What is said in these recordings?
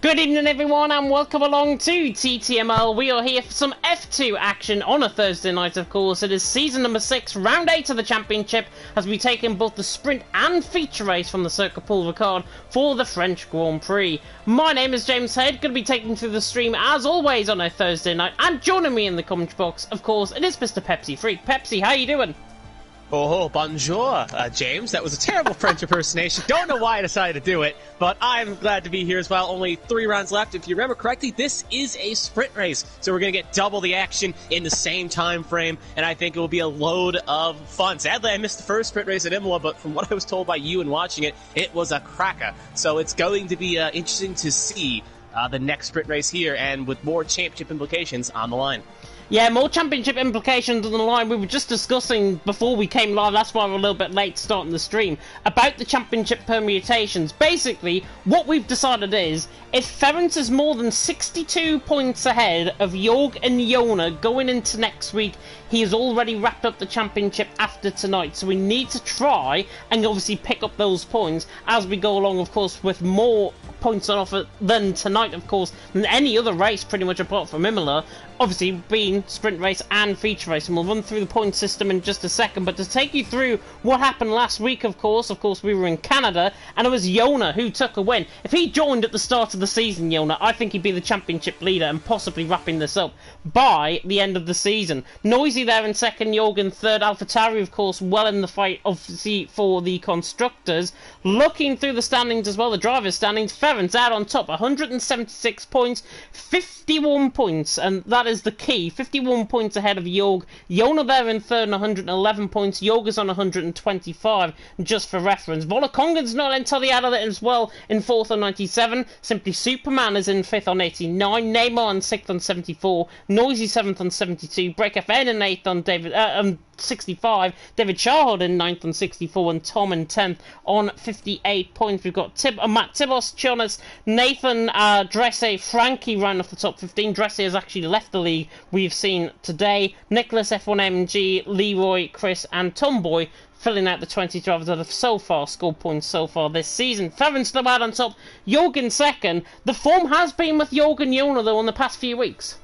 Good evening everyone and welcome along to TTML. We are here for some F2 action on a Thursday night, of course. It is season number 6, round 8 of the championship, as we take in both the sprint and feature race from the Circuit Paul Ricard for the French Grand Prix. My name is James Head, going to be taking through the stream as always on a Thursday night, and joining me in the comment box, of course, it is Mr. Pepsi Freak. Pepsi, how you doing? Oh, bonjour, James. That was a terrible French impersonation. Don't know why I decided to do it, but I'm glad to be here as well. Only 3 rounds left. If you remember correctly, this is a sprint race, so we're going to get double the action in the same time frame, and I think it will be a load of fun. Sadly, I missed the first sprint race at Imola, but from what I was told by you and watching it, it was a cracker. So it's going to be interesting to see the next sprint race here, and with more championship implications on the line. Yeah, more championship implications on the line. We were just discussing before we came live, that's why we're a little bit late starting the stream, about the championship permutations. Basically, what we've decided is, if Ferenc is more than 62 points ahead of Jorg and Jona going into next week, he has already wrapped up the championship after tonight. So we need to try and obviously pick up those points as we go along, of course, with more points on offer than tonight, of course, than any other race pretty much apart from Imola, obviously being sprint race and feature race, and we'll run through the point system in just a second. But to take you through what happened last week, of course we were in Canada, and it was Jona who took a win. If he joined at the start of the season, Jona, I think he'd be the championship leader and possibly wrapping this up by the end of the season. Noisy there in second, Jorg in third, AlphaTauri, of course, well in the fight, obviously, for the constructors. Looking through the standings as well, the drivers' standings, Ferenc out on top, 176 points, 51 points, and that is the key, 51 points ahead of Jorg. Jona there in third on 111 points, Jorg is on 125, just for reference. Volakongan's not entirely out of it as well, in fourth on 97, Simply Superman is in fifth on 89, Neymar in sixth on 74, Noisy seventh on 72, Break FN in eighth on 65, David Charhold in 9th on 64, and Tom in 10th on 58 points. We've got Matt Tibos, Jonas, Nathan, Dresse, Frankie round off the top 15. Dresse has actually left the league, we've seen today. Nicholas, F1MG, Leroy, Chris, and Tomboy filling out the 20 drivers that have so far scored points so far this season. Ferenc still out on top, Jorg in second. The form has been with Jorg and Jona, though, in the past few weeks.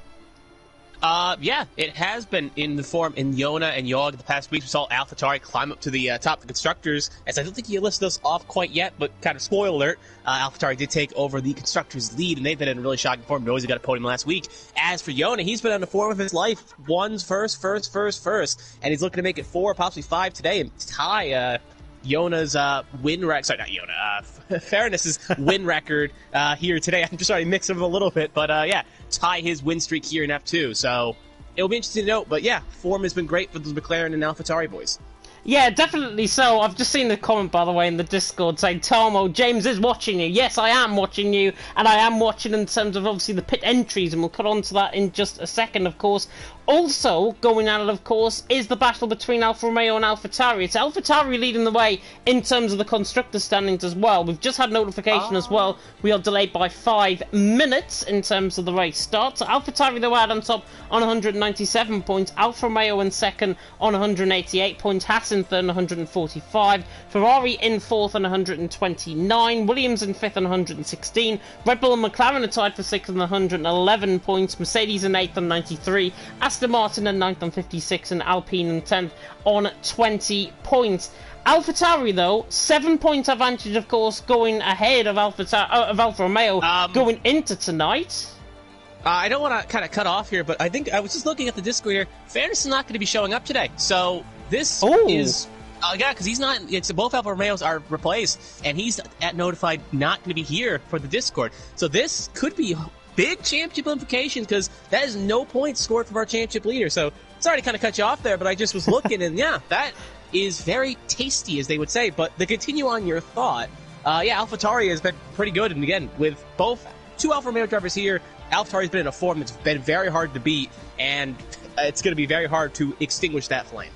Yeah, it has been in the form in Jona and Jorg the past weeks. We saw AlphaTauri climb up to the top of the constructors, as I don't think he listed us off quite yet, but kind of spoiler alert, AlphaTauri did take over the constructors lead, and they've been in really shocking form. Noisy got a podium last week. As for Jona, he's been on the form of his life. One's first, and he's looking to make it 4, possibly 5 today, and tie Jona's win record. Sorry, not Jona. Fairness's win record here today. I'm just trying to mix them a little bit, but yeah, tie his win streak here in F2. So it'll be interesting to note. But yeah, form has been great for the McLaren and AlphaTauri boys. Yeah, definitely so. I've just seen the comment, by the way, in the Discord saying, Tomo, James is watching you. Yes, I am watching you, and I am watching in terms of, obviously, the pit entries, and we'll cut on to that in just a second, of course. Also, going at it, of course, is the battle between Alfa Romeo and AlphaTauri. It's AlphaTauri leading the way in terms of the constructor standings as well. We've just had notification as well. We are delayed by 5 minutes in terms of the race start. So AlphaTauri, though, out on top on 197 points. Alfa Romeo in second on 188 points. Haas in third on 145. Ferrari in fourth on 129. Williams in fifth on 116. Red Bull and McLaren are tied for sixth on 111 points. Mercedes in eighth on 93. Aston Martin in 9th on 56, and Alpine in 10th on 20 points. AlphaTauri, though, 7 points advantage, of course, going ahead of Alfa Romeo going into tonight. I don't want to kind of cut off here, but I think I was just looking at the Discord here. Fairness is not going to be showing up today, so this is... yeah, because he's not... both Alfa Romeos are replaced, and he's notified not going to be here for the Discord. So this could be big championship implications, because that is no points scored from our championship leader. So sorry to kind of cut you off there, but I just was looking, and yeah, that is very tasty, as they would say. But to continue on your thought, yeah, AlphaTauri has been pretty good, and again, with both 2 Alfa Romeo drivers here, AlphaTauri's been in a form that's been very hard to beat, and it's going to be very hard to extinguish that flame.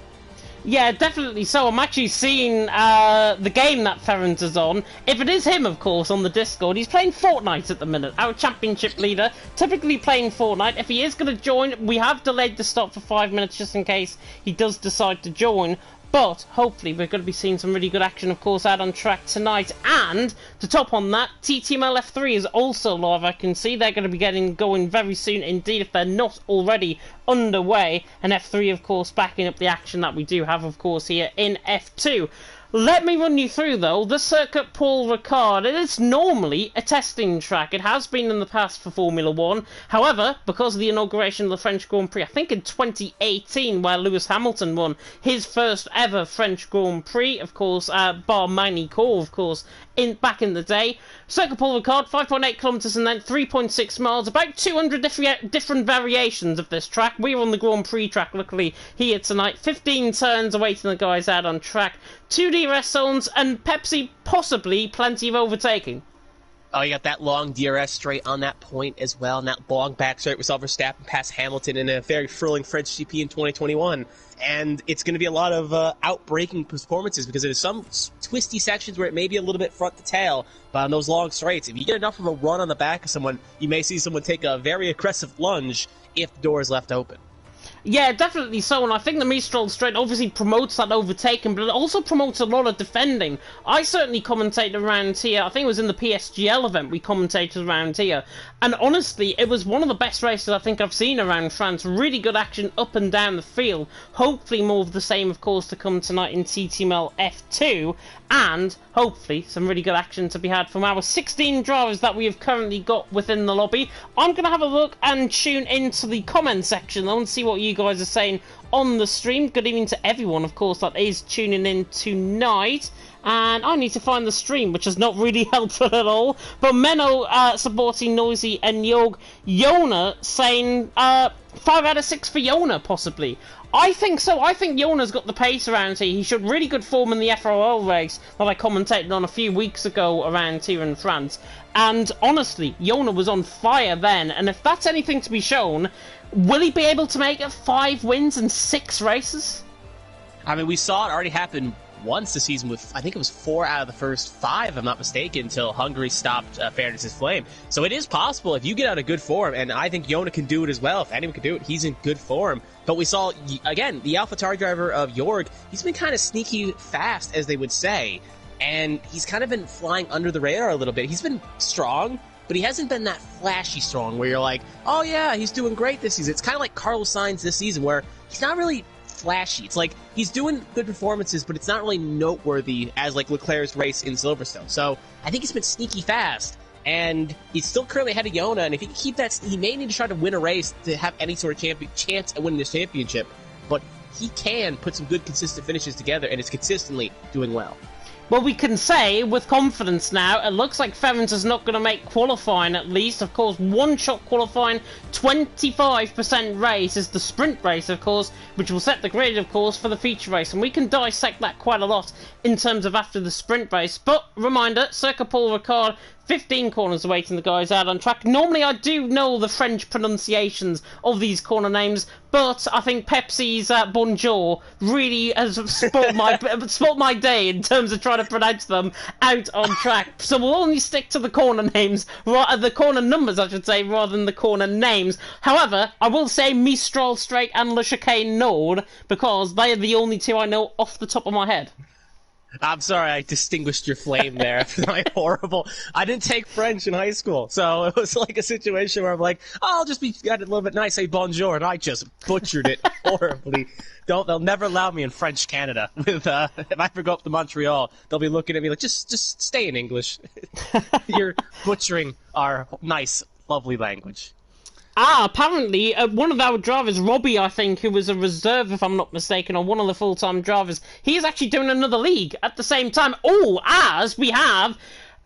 Yeah, definitely so. I'm actually seeing the game that Ferenc is on. If it is him, of course, on the Discord, he's playing Fortnite at the minute. Our championship leader, typically playing Fortnite. If he is going to join, we have delayed the stop for 5 minutes just in case he does decide to join. But hopefully we're going to be seeing some really good action, of course, out on track tonight. And to top on that, TTML F3 is also live. I can see they're going to be getting going very soon indeed, if they're not already underway. And F3, of course, backing up the action that we do have, of course, here in F2. Let me run you through, though, the Circuit Paul Ricard. It is normally a testing track. It has been in the past for Formula 1. However, because of the inauguration of the French Grand Prix, I think in 2018, where Lewis Hamilton won his first ever French Grand Prix, of course, bar Magny-Cours, of course, back in the day. Circuit Paul Ricard, 5.8 kilometres and then 3.6 miles, about 200 different variations of this track. We're on the Grand Prix track, luckily, here tonight. 15 turns awaiting the guys out on track. 2 DRS zones, and Pepsi possibly plenty of overtaking. Oh, you got that long DRS straight on that point as well, and that long back straight. We saw Verstappen pass Hamilton in a very thrilling French GP in 2021. And it's going to be a lot of outbreaking performances because there's some twisty sections where it may be a little bit front to tail, but on those long straights, if you get enough of a run on the back of someone, you may see someone take a very aggressive lunge if the door is left open. Yeah, definitely so, and I think the Mistral straight obviously promotes that overtaking, but it also promotes a lot of defending. I certainly commentated around here, I think it was in the PSGL event we commentated around here, and honestly, it was one of the best races I think I've seen around France. Really good action up and down the field. Hopefully more of the same, of course, to come tonight in TTML F2, and hopefully some really good action to be had from our 16 drivers that we have currently got within the lobby. I'm going to have a look and tune into the comment section though and see what you guys are saying on the stream. Good evening to everyone, of course, that is tuning in tonight. And I need to find the stream, which is not really helpful at all. But Menno supporting Noisy and Yona saying 5 out of 6 for Yona, possibly. I think so. I think Yona's got the pace around here. He showed really good form in the FRL race that I commentated on a few weeks ago around here in France. And honestly, Yona was on fire then. And if that's anything to be shown, will he be able to make it 5 wins in 6 races? I mean, we saw it already happen once this season with, I think it was 4 out of the first 5, if I'm not mistaken, until Hungary stopped Fairness's flame. So it is possible if you get out of good form, and I think Yona can do it as well. If anyone can do it, he's in good form. But we saw, again, the AlphaTauri driver of Jorg, he's been kind of sneaky fast, as they would say, and he's kind of been flying under the radar a little bit. He's been strong, but he hasn't been that flashy strong where you're like, oh yeah, he's doing great this season. It's kind of like Carlos Sainz this season where he's not really flashy. It's like he's doing good performances, but it's not really noteworthy as like Leclerc's race in Silverstone. So I think he's been sneaky fast, and he's still currently ahead of Yona, and if he can keep that, he may need to try to win a race to have any sort of chance at winning this championship, but he can put some good consistent finishes together, and is consistently doing well. Well, we can say with confidence now, it looks like Ferrens is not going to make qualifying at least. Of course, one-shot qualifying, 25% race is the sprint race, of course, which will set the grid, of course, for the feature race. And we can dissect that quite a lot in terms of after the sprint race. But, reminder, Circuit Paul Ricard, 15 corners awaiting the guys out on track. Normally, I do know the French pronunciations of these corner names, but I think Pepsi's bonjour really has spoilt my day in terms of trying to pronounce them out on track. So we'll only stick to the corner names, the corner numbers, I should say, rather than the corner names. However, I will say Mistral Straight and Le Chicane Nord, because they are the only 2 I know off the top of my head. I'm sorry, I distinguished your flame there. My horrible. I didn't take French in high school, so it was like a situation where I'm like, oh, I'll just got a little bit nice, say bonjour, and I just butchered it horribly. They'll never allow me in French Canada. With if I ever go up to Montreal, they'll be looking at me like, just stay in English. You're butchering our nice, lovely language. Apparently, one of our drivers, Robbie, I think, who was a reserve, if I'm not mistaken, or one of the full-time drivers, he is actually doing another league at the same time. Oh, as we have,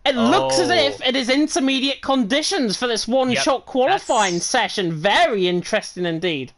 it looks as if it is intermediate conditions for this one-shot qualifying session. Very interesting indeed.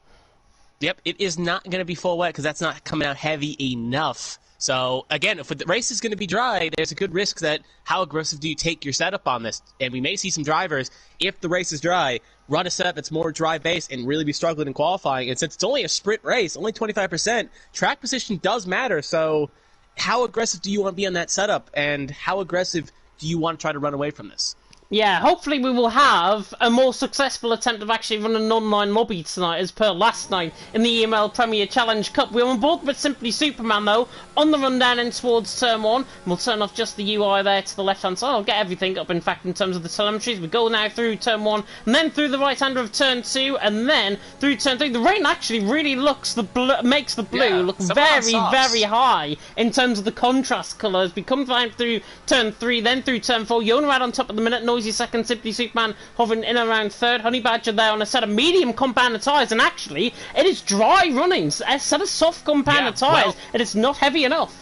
Yep, it is not going to be full wet because that's not coming out heavy enough. So, again, if the race is going to be dry, there's a good risk that how aggressive do you take your setup on this? And we may see some drivers, if the race is dry, run a setup that's more dry-based and really be struggling in qualifying. And since it's only a sprint race, only 25%, track position does matter. So how aggressive do you want to be on that setup? And how aggressive do you want to try to run away from this? Yeah, hopefully we will have a more successful attempt of actually running an online lobby tonight as per last night in the EML Premier Challenge Cup. We're on board with Simply Superman though, on the run down in towards turn 1. We'll turn off just the UI there to the left hand side. I'll get everything up in fact in terms of the telemetries. We go now through turn 1 and then through the right hander of turn 2 and then through turn 3. The rain actually really looks makes the blue look very high in terms of the contrast colours. We come down through turn 3, then through turn 4. Yona out on top at the minute, Noisy second, Simply Superman hovering in around third, Honey Badger there on a set of medium compound tyres, and actually it is dry runnings, a set of soft compound tyres, and it's not heavy enough.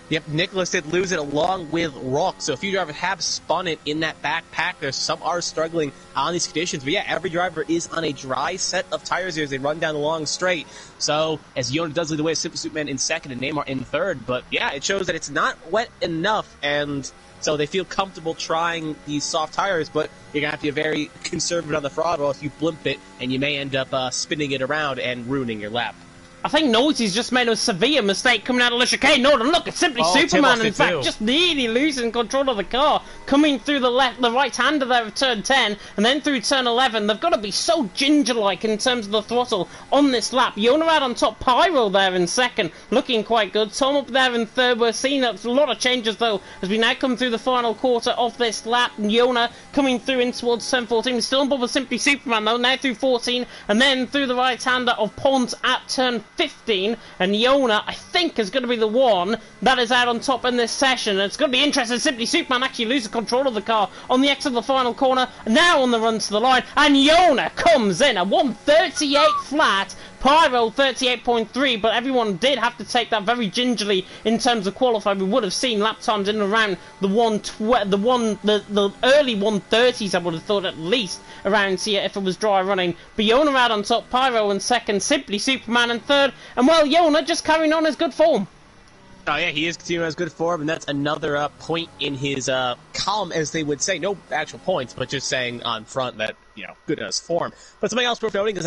Yep, Nicholas did lose it along with Rock, so a few drivers have spun it in that backpack. There's some are struggling on these conditions, but yeah, every driver is on a dry set of tires here as they run down the long straight. So, as Yona does lead the way, Simply Superman in second and Neymar in third, but yeah, it shows that it's not wet enough, and so they feel comfortable trying these soft tires, but you're going to have to be very conservative on the throttle if you blimp it, and you may end up spinning it around and ruining your lap. I think Noisy's just made a severe mistake coming out of the chicane. No, look, it's Simply Superman, in fact, just nearly losing control of the car. Coming through the right-hander there of turn 10, and then through turn 11. They've got to be so ginger-like in terms of the throttle on this lap. Yona out on top, Pyro there in second, looking quite good. Tom up there in third. We're seeing a lot of changes, though, as we now come through the final quarter of this lap. Yona coming through in towards turn 14. Still on board with Simply Superman, though, now through 14, and then through the right-hander of Pons at turn 15, and Yona, I think, is going to be the one that is out on top in this session. And it's going to be interesting. Simply Superman actually loses control of the car on the exit of the final corner, now on the run to the line, and Yona comes in at 138 flat. Pyro 38.3, but everyone did have to take that very gingerly in terms of qualifying. We would have seen lap times in and around the early 130s, I would have thought, at least around here if it was dry running. But Yona out on top, Pyro in second, Simply Superman in third, and well, Yona just carrying on his good form. Oh yeah, he is continuing his good form, and that's another point in his column, as they would say. No actual points, but just saying on front that, you know, good in his form. But something else worth noting is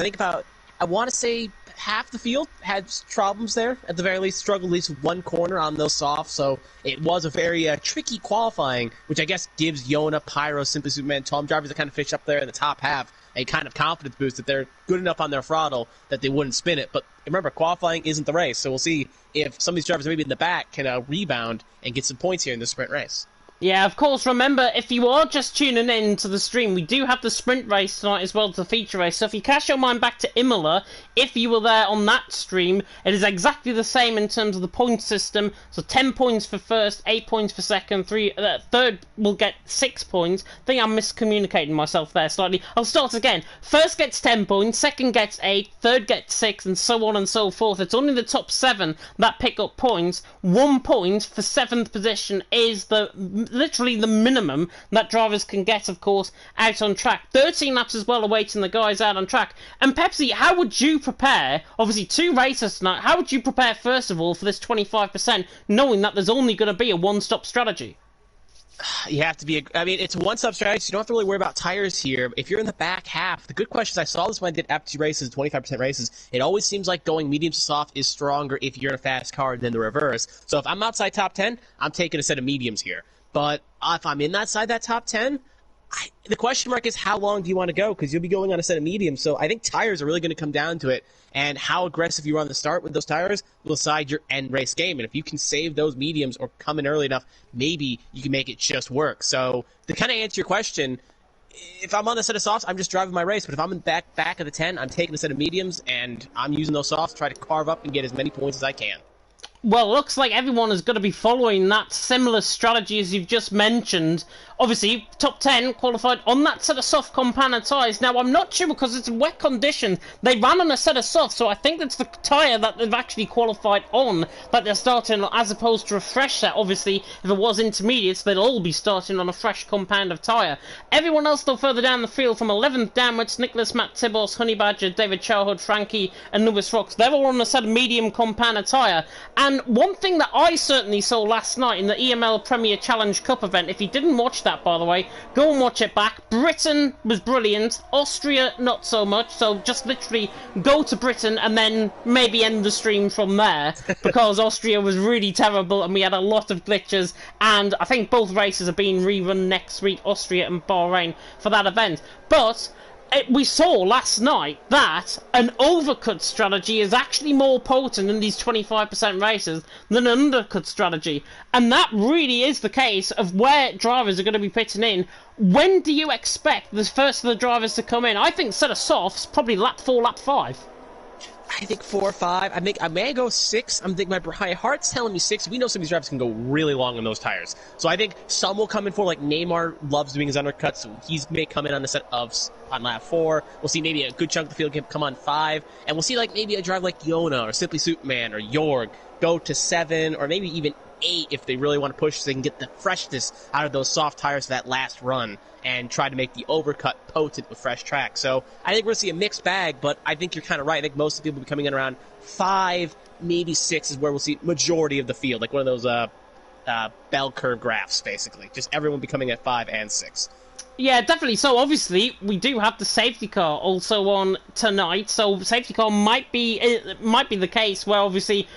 I want to say half the field had problems there. At the very least, struggled at least one corner on those softs, so it was a very tricky qualifying, which I guess gives Yona, Pyro, Simply Superman, Tom drivers that kind of fish up there in the top half a kind of confidence boost that they're good enough on their throttle that they wouldn't spin it. But remember, qualifying isn't the race, so we'll see if some of these drivers maybe in the back can rebound and get some points here in the sprint race. Yeah, of course, remember, if you are just tuning in to the stream, we do have the sprint race tonight as well as the feature race. So if you cast your mind back to Imola, if you were there on that stream, it is exactly the same in terms of the point system. So 10 points for first, 8 points for second, third will get 6 points. I think I'm miscommunicating myself there slightly. I'll start again. First gets 10 points, second gets 8, third gets 6, and so on and so forth. It's only the top 7 that pick up points. 1 point for 7th position is literally the minimum that drivers can get, of course, out on track. 13 laps as well awaiting the guys out on track. And Pepsi, how would you prepare, obviously 2 races tonight, how would you prepare first of all for this 25%, knowing that there's only going to be a one-stop strategy? You have to be, it's a one-stop strategy, so you don't have to really worry about tires here. If you're in the back half, the good question is, I saw this when I did aptitude races, 25% races, it always seems like going medium to soft is stronger if you're in a fast car than the reverse. So if I'm outside top 10, I'm taking a set of mediums here. But if I'm in that top 10, the question mark is how long do you want to go? Because you'll be going on a set of mediums. So I think tires are really going to come down to it. And how aggressive you are on the start with those tires will decide your end race game. And if you can save those mediums or come in early enough, maybe you can make it just work. So to kind of answer your question, if I'm on a set of softs, I'm just driving my race. But if I'm in the back of the 10, I'm taking a set of mediums, and I'm using those softs to try to carve up and get as many points as I can. Well, it looks like everyone is going to be following that similar strategy as you've just mentioned. Obviously, top 10 qualified on that set of soft compound tyres. Now, I'm not sure because it's wet conditions. They ran on a set of soft, so I think that's the tyre that they've actually qualified on that they're starting as opposed to a fresh set. Obviously, if it was intermediates, they'll all be starting on a fresh compound of tyre. Everyone else, though, further down the field, from 11th downwards, Nicholas, Matt Tibos, Honey Badger, David Childhood, Frankie, and Lewis Rocks, they're all on a set of medium compound tyre. And And one thing that I certainly saw last night in the EML Premier Challenge Cup event, if you didn't watch that, by the way, go and watch it back. Britain was brilliant. Austria, not so much. So just literally go to Britain and then maybe end the stream from there, because Austria was really terrible and we had a lot of glitches. And I think both races are being rerun next week, Austria and Bahrain, for that event. But we saw last night that an overcut strategy is actually more potent in these 25% races than an undercut strategy. And that really is the case of where drivers are going to be pitting in. When do you expect the first of the drivers to come in? I think set of softs, probably lap 4, lap 5. I think 4 or 5. I may go 6. I'm thinking my heart's telling me 6. We know some of these drivers can go really long on those tires. So I think some will come in for, like Neymar loves doing his undercuts, so he may come in on the set of on lap 4. We'll see maybe a good chunk of the field can come on 5. And we'll see like maybe a driver like Yona or Simply Superman or Jorg go to 7 or maybe even 8 if they really want to push so they can get the freshness out of those soft tires for that last run and try to make the overcut potent with fresh track. So I think we're going to see a mixed bag, but I think you're kind of right. I think most of the people will be coming in around 5, maybe 6 is where we'll see majority of the field, like one of those bell curve graphs, basically. Just everyone be coming at 5 and 6. Yeah, definitely. So obviously we do have the safety car also on tonight. So safety car might be the case where obviously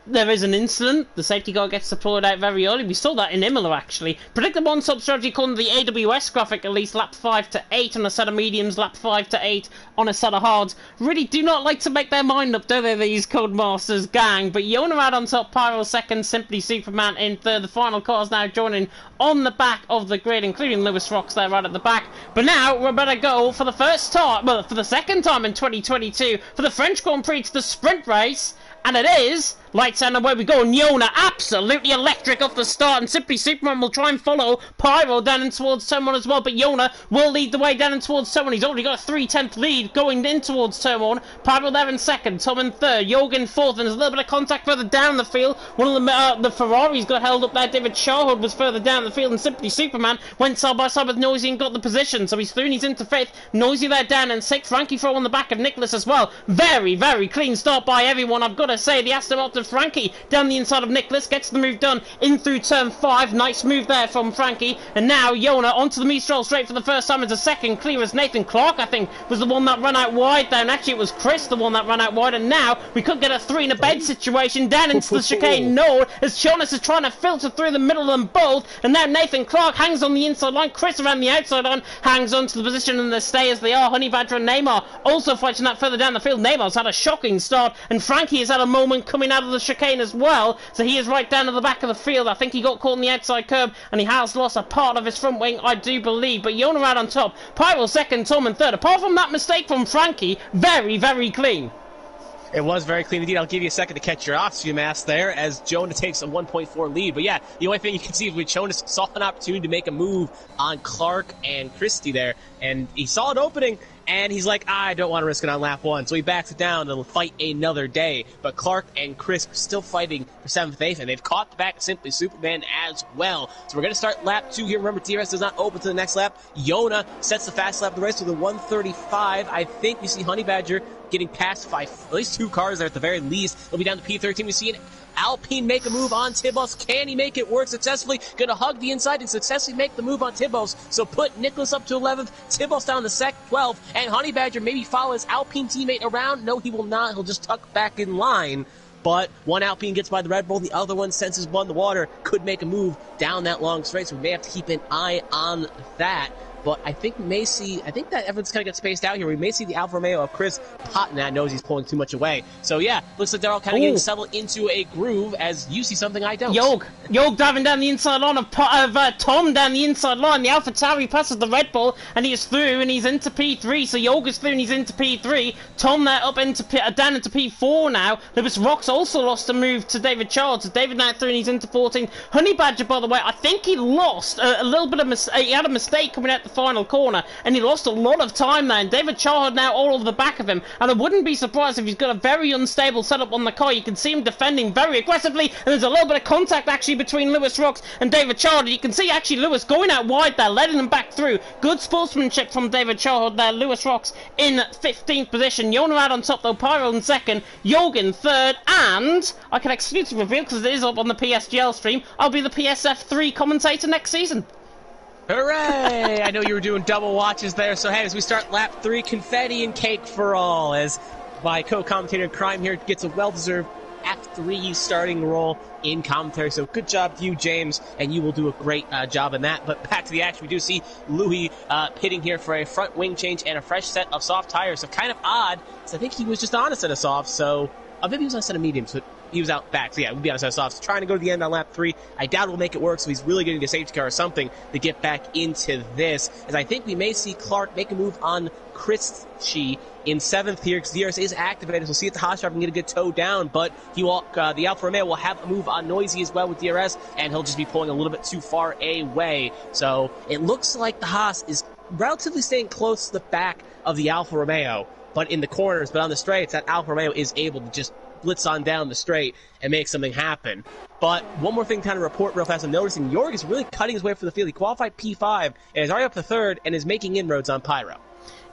there is an incident, the safety car gets deployed out very early. We saw that in Imola, actually. Predicted one sub-strategy according to the AWS graphic, at least lap 5 to 8 on a set of mediums, lap 5 to 8 on a set of hards. Really do not like to make their mind up, do they, these Codemasters gang? But Yona out on top, Pyro second, Simply Superman in third. The final cars now joining on the back of the grid, including Lewis Rocks there right at the back. But now we're about to go for the first time, well, for the second time in 2022, for the French Grand Prix, to the sprint race. And it is lights out and away we go. And Yona absolutely electric off the start, and Simply Superman will try and follow Pyro down in towards turn 1 as well, but Yona will lead the way down in towards turn 1. He's already got a 3/10 lead going in towards turn 1. Pyro there in second, Tom in third, Jorgen fourth, and there's a little bit of contact further down the field. One of the Ferraris got held up there. David Charhood was further down the field, and Simply Superman went side by side with Noisy and got the position, so he's through and he's into fifth. Noisy there down in sixth, Frankie throw on the back of Nicholas as well. Very, very clean start by everyone, I've got to say. The Aston Martin Frankie down the inside of Nicholas gets the move done in through turn 5. Nice move there from Frankie. And now Yona onto the Mistral straight for the first time as a second clear, as Nathan Clark, I think, was the one that ran out wide down. Actually, it was Chris the one that ran out wide. And now we could get a 3 in a bed situation down into the chicane node as Jonas is trying to filter through the middle of them both. And now Nathan Clark hangs on the inside line. Chris around the outside line hangs on to the position, and they stay as they are. Honey Badger and Neymar also fighting that further down the field. Neymar's had a shocking start, and Frankie has had a moment coming out of the chicane as well, so he is right down at the back of the field. I think he got caught in the outside curb and he has lost a part of his front wing, I do believe. But Yona out on top, Pyro second, Tom in third. Apart from that mistake from Frankie, very, very clean. It was very clean indeed. I'll give you a second to catch your oxygen mask there as Jonah takes a 1.4 lead. But yeah, the only thing you can see is when Jonas saw an opportunity to make a move on Clark and Christie there, and he saw an opening, and he's like, I don't want to risk it on lap 1. So he backs it down and will fight another day. But Clark and Chris are still fighting for 7th, 8th, and they've caught back Simply Superman as well. So we're going to start lap 2 here. Remember, DRS does not open to the next lap. Yona sets the fast lap of the race with a 1:35. I think we see Honey Badger getting passed by at least 2 cars there at the very least. They'll be down to P13. We see an Alpine make a move on Tibos. Can he make it work successfully? Gonna hug the inside and successfully make the move on Tibos. So put Nicholas up to 11th, Tibos down to 12th, and Honey Badger maybe follow his Alpine teammate around. No, he will not. He'll just tuck back in line. But one Alpine gets by the Red Bull, the other one senses blood in the water, could make a move down that long straight, so we may have to keep an eye on that. But I think we may see, I think that everyone's kind of get spaced out here. We may see the Alfa Romeo of Chris Potton that knows he's pulling too much away. So yeah, looks like they're all kind of getting settled into a groove as you see something I don't. Jorg diving down the inside line of Tom down the inside line. The Alpha Tauri passes the Red Bull and he is through and he's into P3. So Jorg is through and he's into P3. Tom there up into down into P4 now. Lewis Rocks also lost a move to David Charles. So David now through and he's into 14. Honey Badger, by the way, I think he lost a little bit of he had a mistake coming out the final corner, and he lost a lot of time there, and David Charhard now all over the back of him, and I wouldn't be surprised if he's got a very unstable setup on the car. You can see him defending very aggressively, and there's a little bit of contact actually between Lewis Rocks and David Charhard. You can see actually Lewis going out wide there, letting him back through. Good sportsmanship from David Charhard there. Lewis Rocks in 15th position. Yona out on top though, Pyro in second, Jorgen third, and I can exclusively reveal, because it is up on the PSGL stream, I'll be the PSF3 commentator next season. Hooray! I know you were doing double watches there, so hey, as we start lap 3, confetti and cake for all, as my co-commentator in crime here gets a well-deserved Act 3 starting role in commentary. So good job to you, James, and you will do a great job in that. But back to the action, we do see Louis pitting here for a front wing change and a fresh set of soft tires. So kind of odd, because I think he was just on a set of softs, so maybe he was on a set of mediums, but he was out back. So yeah, we'll be on a set of softs. Trying to go to the end on lap 3. I doubt we'll make it work, so he's really getting a safety car or something to get back into this. As I think we may see Clark make a move on Christie in 7th here, because DRS is activated. So we'll see if the Haas driver can get a good toe down, but he will, the Alfa Romeo will have a move on Noisy as well with DRS, and he'll just be pulling a little bit too far away. So it looks like the Haas is relatively staying close to the back of the Alfa Romeo, but in the corners, but on the straights, that Alfa Romeo is able to just blitz on down the straight and make something happen. But one more thing to kind of report real fast, I'm noticing Jorg is really cutting his way for the field. He qualified P5 and is already up to 3rd and is making inroads on Pyro.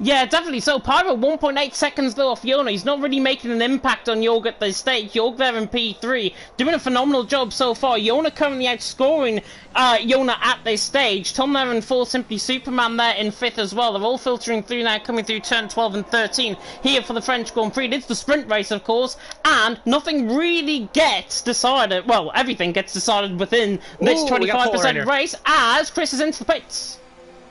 Yeah, definitely. So Pyro 1.8 seconds though off Yona. He's not really making an impact on Jorg at this stage. Jorg there in P3, doing a phenomenal job so far. Yona currently outscoring Yona at this stage. Tom there in 4th, Simply Superman there in 5th as well. They're all filtering through now, coming through turn 12 and 13 here for the French Grand Prix. It's the sprint race, of course, and nothing really gets decided. Well, everything gets decided within this 25% race as Chris is into the pits.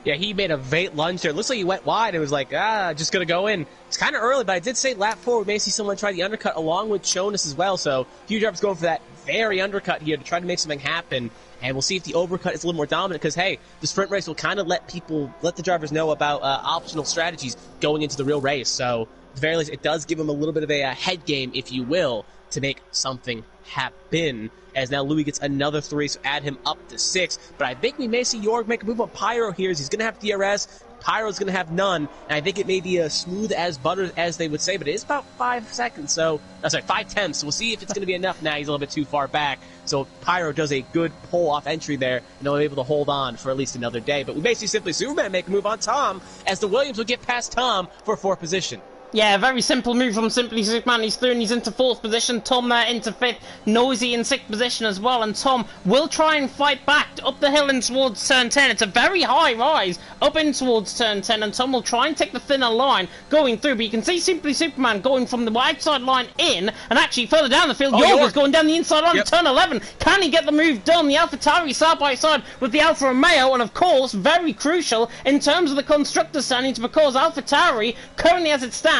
Yeah, he made a late lunge there. It looks like he went wide and was like, just going to go in. It's kind of early, but I did say lap 4 we may see someone try the undercut along with Jonas as well. So few drivers going for that very undercut here to try to make something happen. And we'll see if the overcut is a little more dominant, because, hey, the sprint race will kind of let the drivers know about optional strategies going into the real race. So at the very least, it does give them a little bit of a head game, if you will, to make something happen. As now Louis gets another 3, so add him up to 6. But I think we may see Jorg make a move on Pyro here, as he's going to have DRS. Pyro's going to have none, and I think it may be as smooth as butter, as they would say, but it is about 5 seconds, so, 5 tenths, so we'll see if it's going to be enough. Now he's a little bit too far back, so Pyro does a good pull-off entry there, and they'll be able to hold on for at least another day. But we may see Simply Superman make a move on Tom, as the Williams will get past Tom for 4th position. Yeah, very simple move from Simply Superman. He's through and he's into 4th position. Tom there into 5th. Noisy in 6th position as well. And Tom will try and fight back up the hill in towards turn 10. It's a very high rise up in towards turn 10. And Tom will try and take the thinner line going through. But you can see Simply Superman going from the outside line in. And actually further down the field, Jorg is going down the inside line of turn 11. Can he get the move done? The AlphaTauri side by side with the Alfa Romeo. And of course, very crucial in terms of the constructor standings, because AlphaTauri, currently as it stands,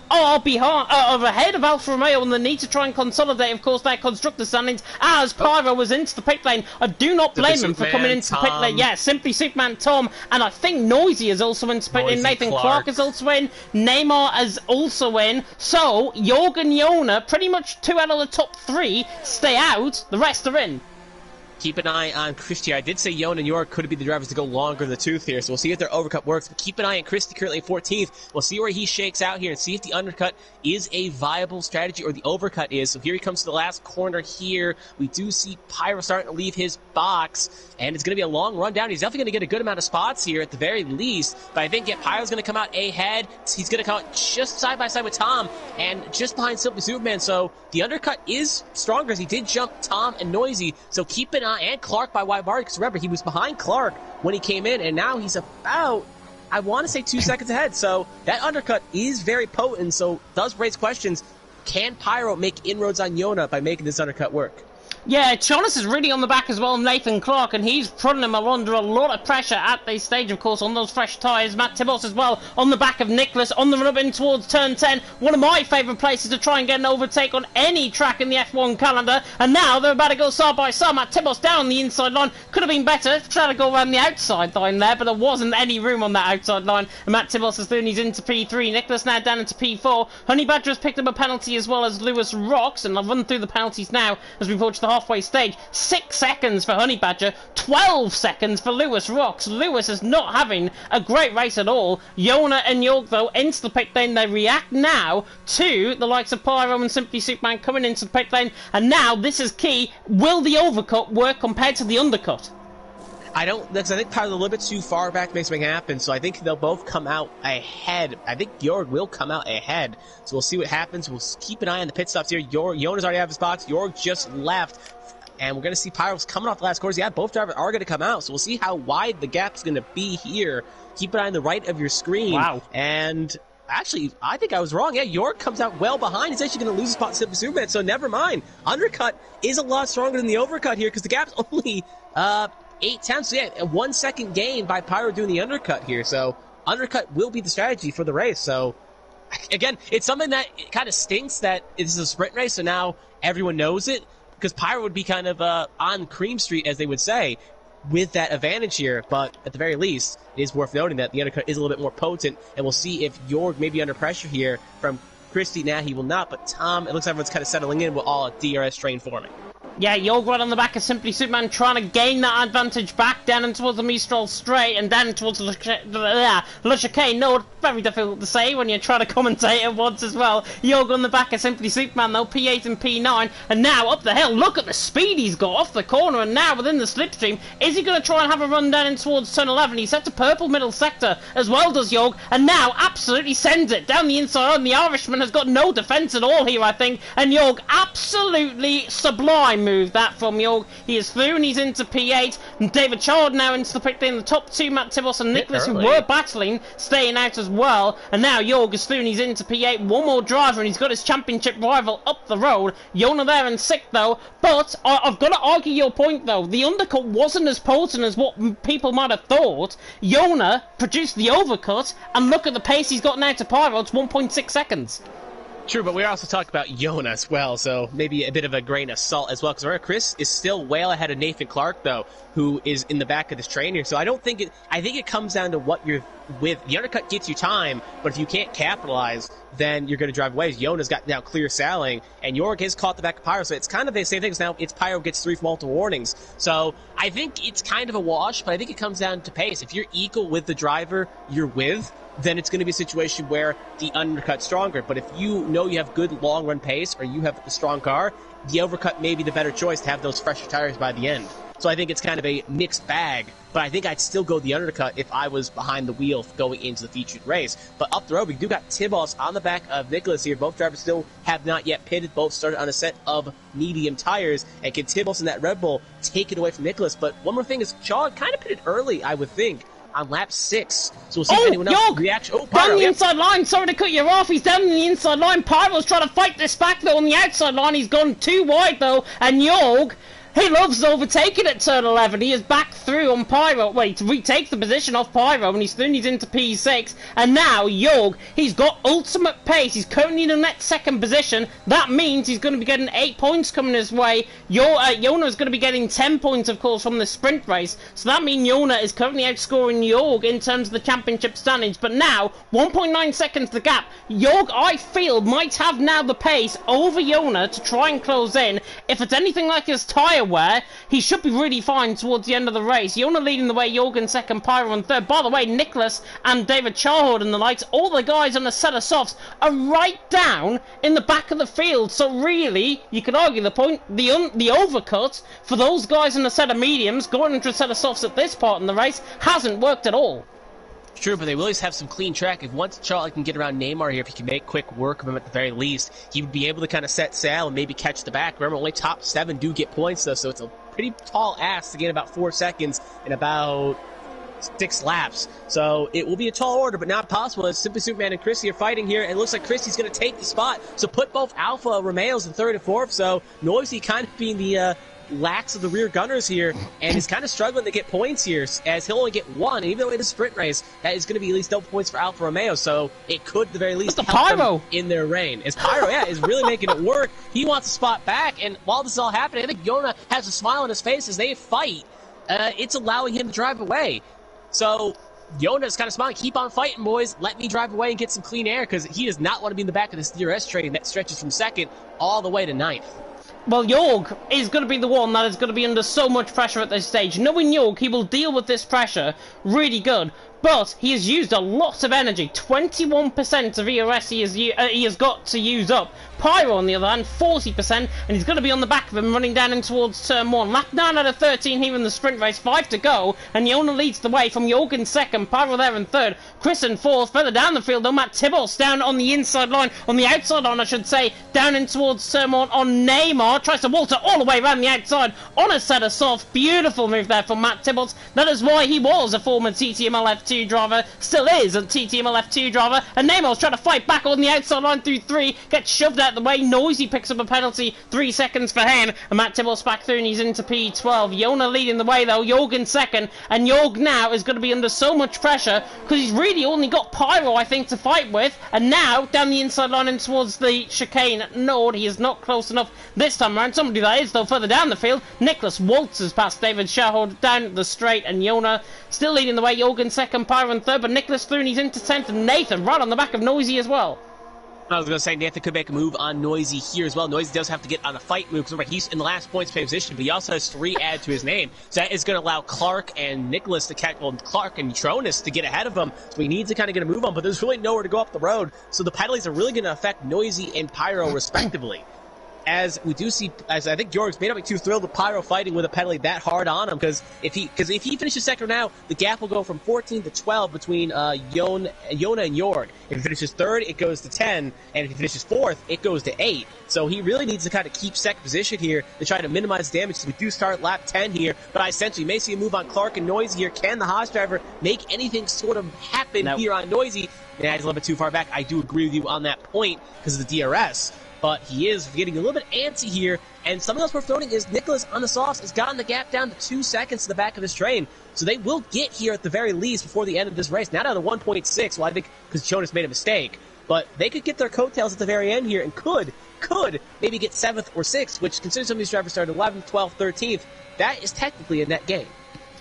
are ahead of Alfa Romeo, and they need to try and consolidate, of course, their constructor standings, as Pyro was into the pit lane. I do not blame him for coming into the pit lane. Yeah, Simply Superman, Tom, and I think Noisy is also into the pit lane. Nathan Clark is also in. Neymar is also in. So, Jorg and Yona, pretty much 2 out of the top 3 stay out. The rest are in. Keep an eye on Christie. I did say Yon and York could be the drivers to go longer in the tooth here, so we'll see if their overcut works. But keep an eye on Christie, currently 14th. We'll see where he shakes out here and see if the undercut is a viable strategy or the overcut is. So here he comes to the last corner here. We do see Pyro starting to leave his box, and it's going to be a long run down. He's definitely going to get a good amount of spots here at the very least, but I think Pyro's going to come out ahead. He's going to come out just side by side with Tom and just behind Simply Superman, so the undercut is stronger as he did jump Tom and Noisy, so keep an eye, and Clark by wide margin, because remember, he was behind Clark when he came in, and now he's about, I want to say, 2 seconds ahead, so that undercut is very potent, so does raise questions. Can Pyro make inroads on Yona by making this undercut work? Yeah, Jonas is really on the back as well, Nathan Clark, and he's putting him under a lot of pressure at this stage, of course, on those fresh tyres. Matt Tibos as well on the back of Nicholas on the run-up in towards turn 10. One of my favourite places to try and get an overtake on any track in the F1 calendar. And now they're about to go side by side. Matt Tibos down the inside line. Could have been better trying to go around the outside line there, but there wasn't any room on that outside line. And Matt Tibos is through and he's into P3. Nicholas now down into P4. Honey Badger has picked up a penalty as well as Lewis Rocks, and I'll run through the penalties now as we approach the halfway stage. 6 seconds for Honey Badger, 12 seconds for Lewis Rocks. Lewis is not having a great race at all. Yona and York, though, into the pit lane. They react now to the likes of Pyro and Simply Superman coming into the pit lane. And now, this is key. Will the overcut work compared to the undercut? I think Pyro's a little bit too far back to make something happen, so I think they'll both come out ahead. I think Jorg will come out ahead, so we'll see what happens. We'll keep an eye on the pit stops here. Yona's already out of his box. Jorg just left, and we're going to see Pyro's coming off the last course. Yeah, both drivers are going to come out, so we'll see how wide the gap's going to be here. Keep an eye on the right of your screen. Wow. And actually, I think I was wrong. Yeah, York comes out well behind. He's actually going to lose his spot to Simply Superman, so never mind. Undercut is a lot stronger than the overcut here, because the gap's only 8/10. So yeah, a 1 second gain by Pyro doing the undercut here. So undercut will be the strategy for the race. So again, it's something that kind of stinks that it's a sprint race, so now everyone knows it, because Pyro would be kind of on Cream Street, as they would say, with that advantage here. But at the very least, it is worth noting that the undercut is a little bit more potent, and we'll see if Jorg may be under pressure here from Christie. Now he will not, but Tom, it looks like everyone's kind of settling in with all DRS train forming. Yeah, York right on the back of Simply Superman, trying to gain that advantage back down and towards the Mistral straight and down towards Le Chicane. No, very difficult to say when you're trying to commentate at once as well. York on the back of Simply Superman though, P8 and P9, and now up the hill. Look at the speed he's got off the corner, and now within the slipstream. Is he going to try and have a run down in towards turn 11? He sets a purple middle sector as well, does York, and now absolutely sends it down the inside, and the Irishman has got no defence at all here, I think, and York absolutely sublime move that from York. He is through and he's into P8, and David Chard now into the pit lane. The top two, Matt Tibos and Nicholas, who were battling, staying out as well, and now York is through and he's into P8. One more driver and he's got his championship rival up the road. Yona there in 6th though, but I've got to argue your point though. The undercut wasn't as potent as what people might have thought. Yona produced the overcut, and look at the pace he's got now to Pyro. It's 1.6 seconds. True, but we're also talking about Yona as well, so maybe a bit of a grain of salt as well, because Chris is still well ahead of Nathan Clark, though, who is in the back of this train here. So I think it comes down to what you're with. The undercut gets you time, but if you can't capitalize, then you're going to drive away. Yona's got now clear sailing, and York has caught the back of Pyro, so it's kind of the same thing as now it's Pyro gets 3 from multiple warnings. So I think it's kind of a wash, but I think it comes down to pace. If you're equal with the driver you're with, then it's going to be a situation where the undercut's stronger. But if you know you have good long-run pace, or you have a strong car, the overcut may be the better choice to have those fresher tires by the end. So I think it's kind of a mixed bag, but I think I'd still go the undercut if I was behind the wheel going into the featured race. But up the road, we do got Tibos on the back of Nicholas here. Both drivers still have not yet pitted. Both started on a set of medium tires. And can Tibos in that Red Bull take it away from Nicholas? But one more thing is, Shaw kind of pitted early, I would think, on lap 6. So we'll see if anyone else reacts. Oh, Pyro, down the inside line. Sorry to cut you off. He's down the inside line. Pyro's trying to fight this back, though, on the outside line. He's gone too wide, though. And York, he loves overtaking at turn 11. He is back through on Pyro. Wait, he retakes the position off Pyro, and he's into P6. And now, York, he's got ultimate pace. He's currently in the next second position. That means he's going to be getting 8 points coming his way. Yona is going to be getting 10 points, of course, from the sprint race. So that means Yona is currently outscoring York in terms of the championship standings. But now, 1.9 seconds the gap. York, I feel, might have now the pace over Yona to try and close in. If it's anything like his tyre wear, he should be really fine towards the end of the race. Yona leading the way, York in second, Pyro in third. By the way, Nicholas and David Charhood and the likes, all the guys on a set of softs are right down in the back of the field. So really, you could argue the point, the overcut for those guys in a set of mediums going into a set of softs at this part in the race hasn't worked at all. True, but they will always have some clean track. If once Charlie can get around Neymar here, if he can make quick work of him at the very least, he would be able to kind of set sail and maybe catch the back. Remember, only top 7 do get points, though, so it's a pretty tall ask to get about 4 seconds in about 6 laps. So it will be a tall order, but not possible, as Simply Superman and Chrissy are fighting here, and it looks like Chrissy's going to take the spot. So put both Alpha Romeos in 3rd and 4th, so Noisy kind of being the lax of the rear gunners here, and is kind of struggling to get points here, as he'll only get 1, and even though it is a sprint race, that is going to be at least double points for Alfa Romeo, so it could at the very least help them in their reign. As Pyro, is really making it work. He wants a spot back, and while this is all happening, I think Yona has a smile on his face as they fight. It's allowing him to drive away. So Yona's kind of smiling. Keep on fighting, boys. Let me drive away and get some clean air, because he does not want to be in the back of this DRS train that stretches from 2nd all the way to 9th. Well, Jorg is going to be the one that is going to be under so much pressure at this stage. Knowing Jorg, he will deal with this pressure really good. But he has used a lot of energy. 21% of ERS he has got to use up. Pyro, on the other hand, 40%, and he's going to be on the back of him running down in towards turn 1. Lap 9 out of 13 here in the sprint race, 5 to go, and Yona leads the way from Jorg in second, Pyro there in third, Chris in fourth. Further down the field, though, Matt Tibos down on the inside line, on the outside line, I should say, down in towards turn 1 on Neymar. Tries to Walter all the way around the outside on a set of softs. Beautiful move there from Matt Tibos. That is why he was a former TTML F2 driver, still is a TTML F2 driver, and Neymar's trying to fight back on the outside line through 3, gets shoved out the way. Noisy picks up a penalty, 3 seconds for him, and Matt Tibos back through and he's into P12. Yona leading the way though, Jorg in second, and Jorg now is going to be under so much pressure because he's really only got Pyro, I think, to fight with, and now down the inside line and towards the chicane Nord. He is not close enough this time around. Somebody that is though further down the field. Nicholas waltzes past David Shahold down the straight, and Yona still leading the way. Jorg in second, Pyro in third, but Nicholas through and he's into 10th, and Nathan right on the back of Noisy as well. I was going to say Nathan could make a move on Noisy here as well. Noisy does have to get on a fight move because he's in the last points position, but he also has 3 added to his name. So that is going to allow Clark and Nicholas to catch, well, Clark and Tronus to get ahead of him. So he needs to kind of get a move on, but there's really nowhere to go up the road. So the penalties are really going to affect Noisy and Pyro respectively. As we do see, as I think Jorg may not be too thrilled with Pyro fighting with a penalty that hard on him, because if he finishes second now, the gap will go from 14 to 12 between Yona and Jorg. If he finishes third, it goes to 10, and if he finishes fourth, it goes to 8. So he really needs to kind of keep second position here to try to minimize damage. So we do start lap 10 here, but I essentially may see a move on Clark and Noisy here. Can the Haas driver make anything sort of happen here on Noisy? Yeah, he's a little bit too far back. I do agree with you on that point because of the DRS. But he is getting a little bit antsy here, and something else worth noting is Nicholas on the softs has gotten the gap down to 2 seconds to the back of his train, so they will get here at the very least before the end of this race. Now down to 1.6, well, I think because Jonas made a mistake, but they could get their coattails at the very end here and could maybe get 7th or 6th, which considering some of these drivers started 11th, 12th, 13th, that is technically a net gain.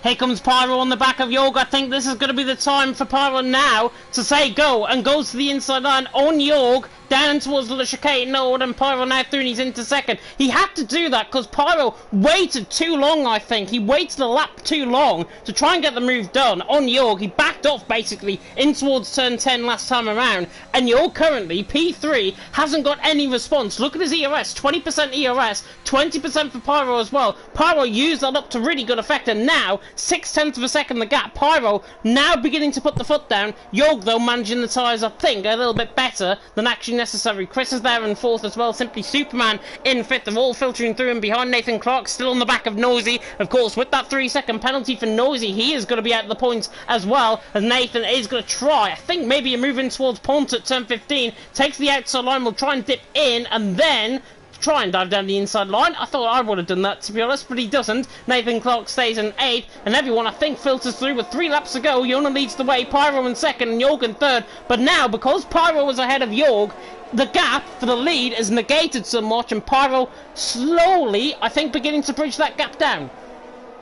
Here comes Pyro on the back of Jorg. I think this is going to be the time for Pyro now to say go, and goes to the inside line on Jorg, down towards the chicane Nord, and Pyro now through and he's into second. He had to do that because Pyro waited too long, I think. He waited a lap too long to try and get the move done on Jorg. He backed off basically in towards turn 10 last time around, and Jorg currently, P3, hasn't got any response. Look at his ERS, 20% ERS, 20% for Pyro as well. Pyro used that up to really good effect, and now 0.6 of a second the gap. Pyro now beginning to put the foot down. Jorg though managing the tyres, I think, a little bit better than actually necessary. Chris is there in fourth as well. Simply Superman in fifth. They're all filtering through and behind. Nathan Clark still on the back of Noisy. Of course, with that 3-second penalty for Noisy, he is going to be out of the points as well, as Nathan is going to try, I think, maybe a move in towards Pont at turn 15. Takes the outside line, will try and dip in, and then try and dive down the inside line. I thought I would have done that, to be honest, but he doesn't. Nathan Clark stays in 8th, and everyone, I think, filters through with 3 laps to go. Yona leads the way, Pyro in 2nd, and Jorg in 3rd. But now, because Pyro was ahead of Jorg, the gap for the lead is negated somewhat, and Pyro slowly, I think, beginning to bridge that gap down.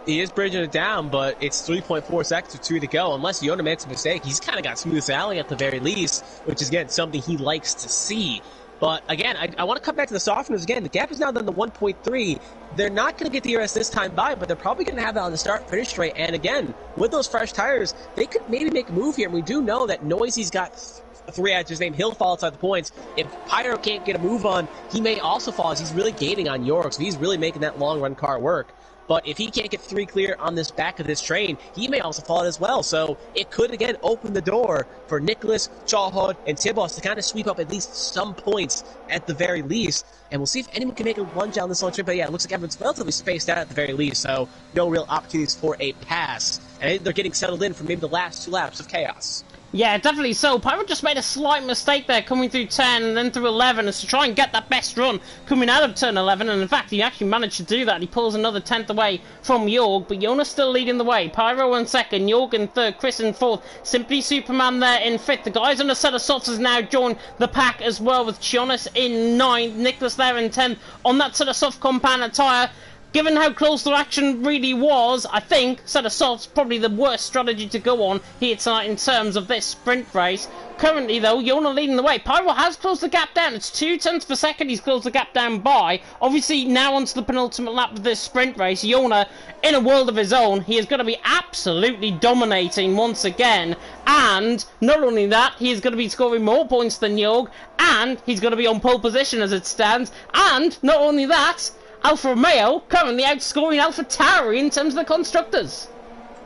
He is bridging it down, but it's 3.4 seconds or 2 to go. Unless Yona makes a mistake, he's kind of got smooth sailing at the very least, which is, again, something he likes to see. But again, I want to come back to the softeners again. The gap is now down to 1.3. They're not going to get the ERS this time by, but they're probably going to have that on the start-finish straight. And again, with those fresh tires, they could maybe make a move here. And we do know that Noisy's got 3 added to his name. He'll fall outside the points. If Pyro can't get a move on, he may also fall, as he's really gaining on Jorg. So he's really making that long-run car work. But if he can't get 3 clear on this back of this train, he may also fall as well. So it could, again, open the door for Nicholas, Chahod, and Tibos to kind of sweep up at least some points at the very least. And we'll see if anyone can make a lunge on this long trip. But yeah, it looks like everyone's relatively spaced out at the very least. So no real opportunities for a pass. And they're getting settled in for maybe the last 2 laps of chaos. Yeah, definitely so. Pyro just made a slight mistake there, coming through 10 and then through 11, as to try and get that best run coming out of turn 11, and in fact, he actually managed to do that. He pulls another 10th away from Jorg, but Jonas still leading the way. Pyro in 2nd, Jorg in 3rd, Chris in 4th, Simply Superman there in 5th. The guys on the set of softs has now joined the pack as well, with Jonas in 9th, Nicholas there in 10th on that set of soft compound tyre. given how close the action really was, I think set of softs probably the worst strategy to go on here tonight in terms of this sprint race. Currently, though, Yona leading the way. Pyro has closed the gap down. It's 0.2 per second he's closed the gap down by. Obviously, now onto the penultimate lap of this sprint race. Yona, in a world of his own, he is going to be absolutely dominating once again. And not only that, he is going to be scoring more points than Jorg, and he's going to be on pole position as it stands. And not only that, Alfa Romeo currently outscoring AlphaTauri in terms of the constructors.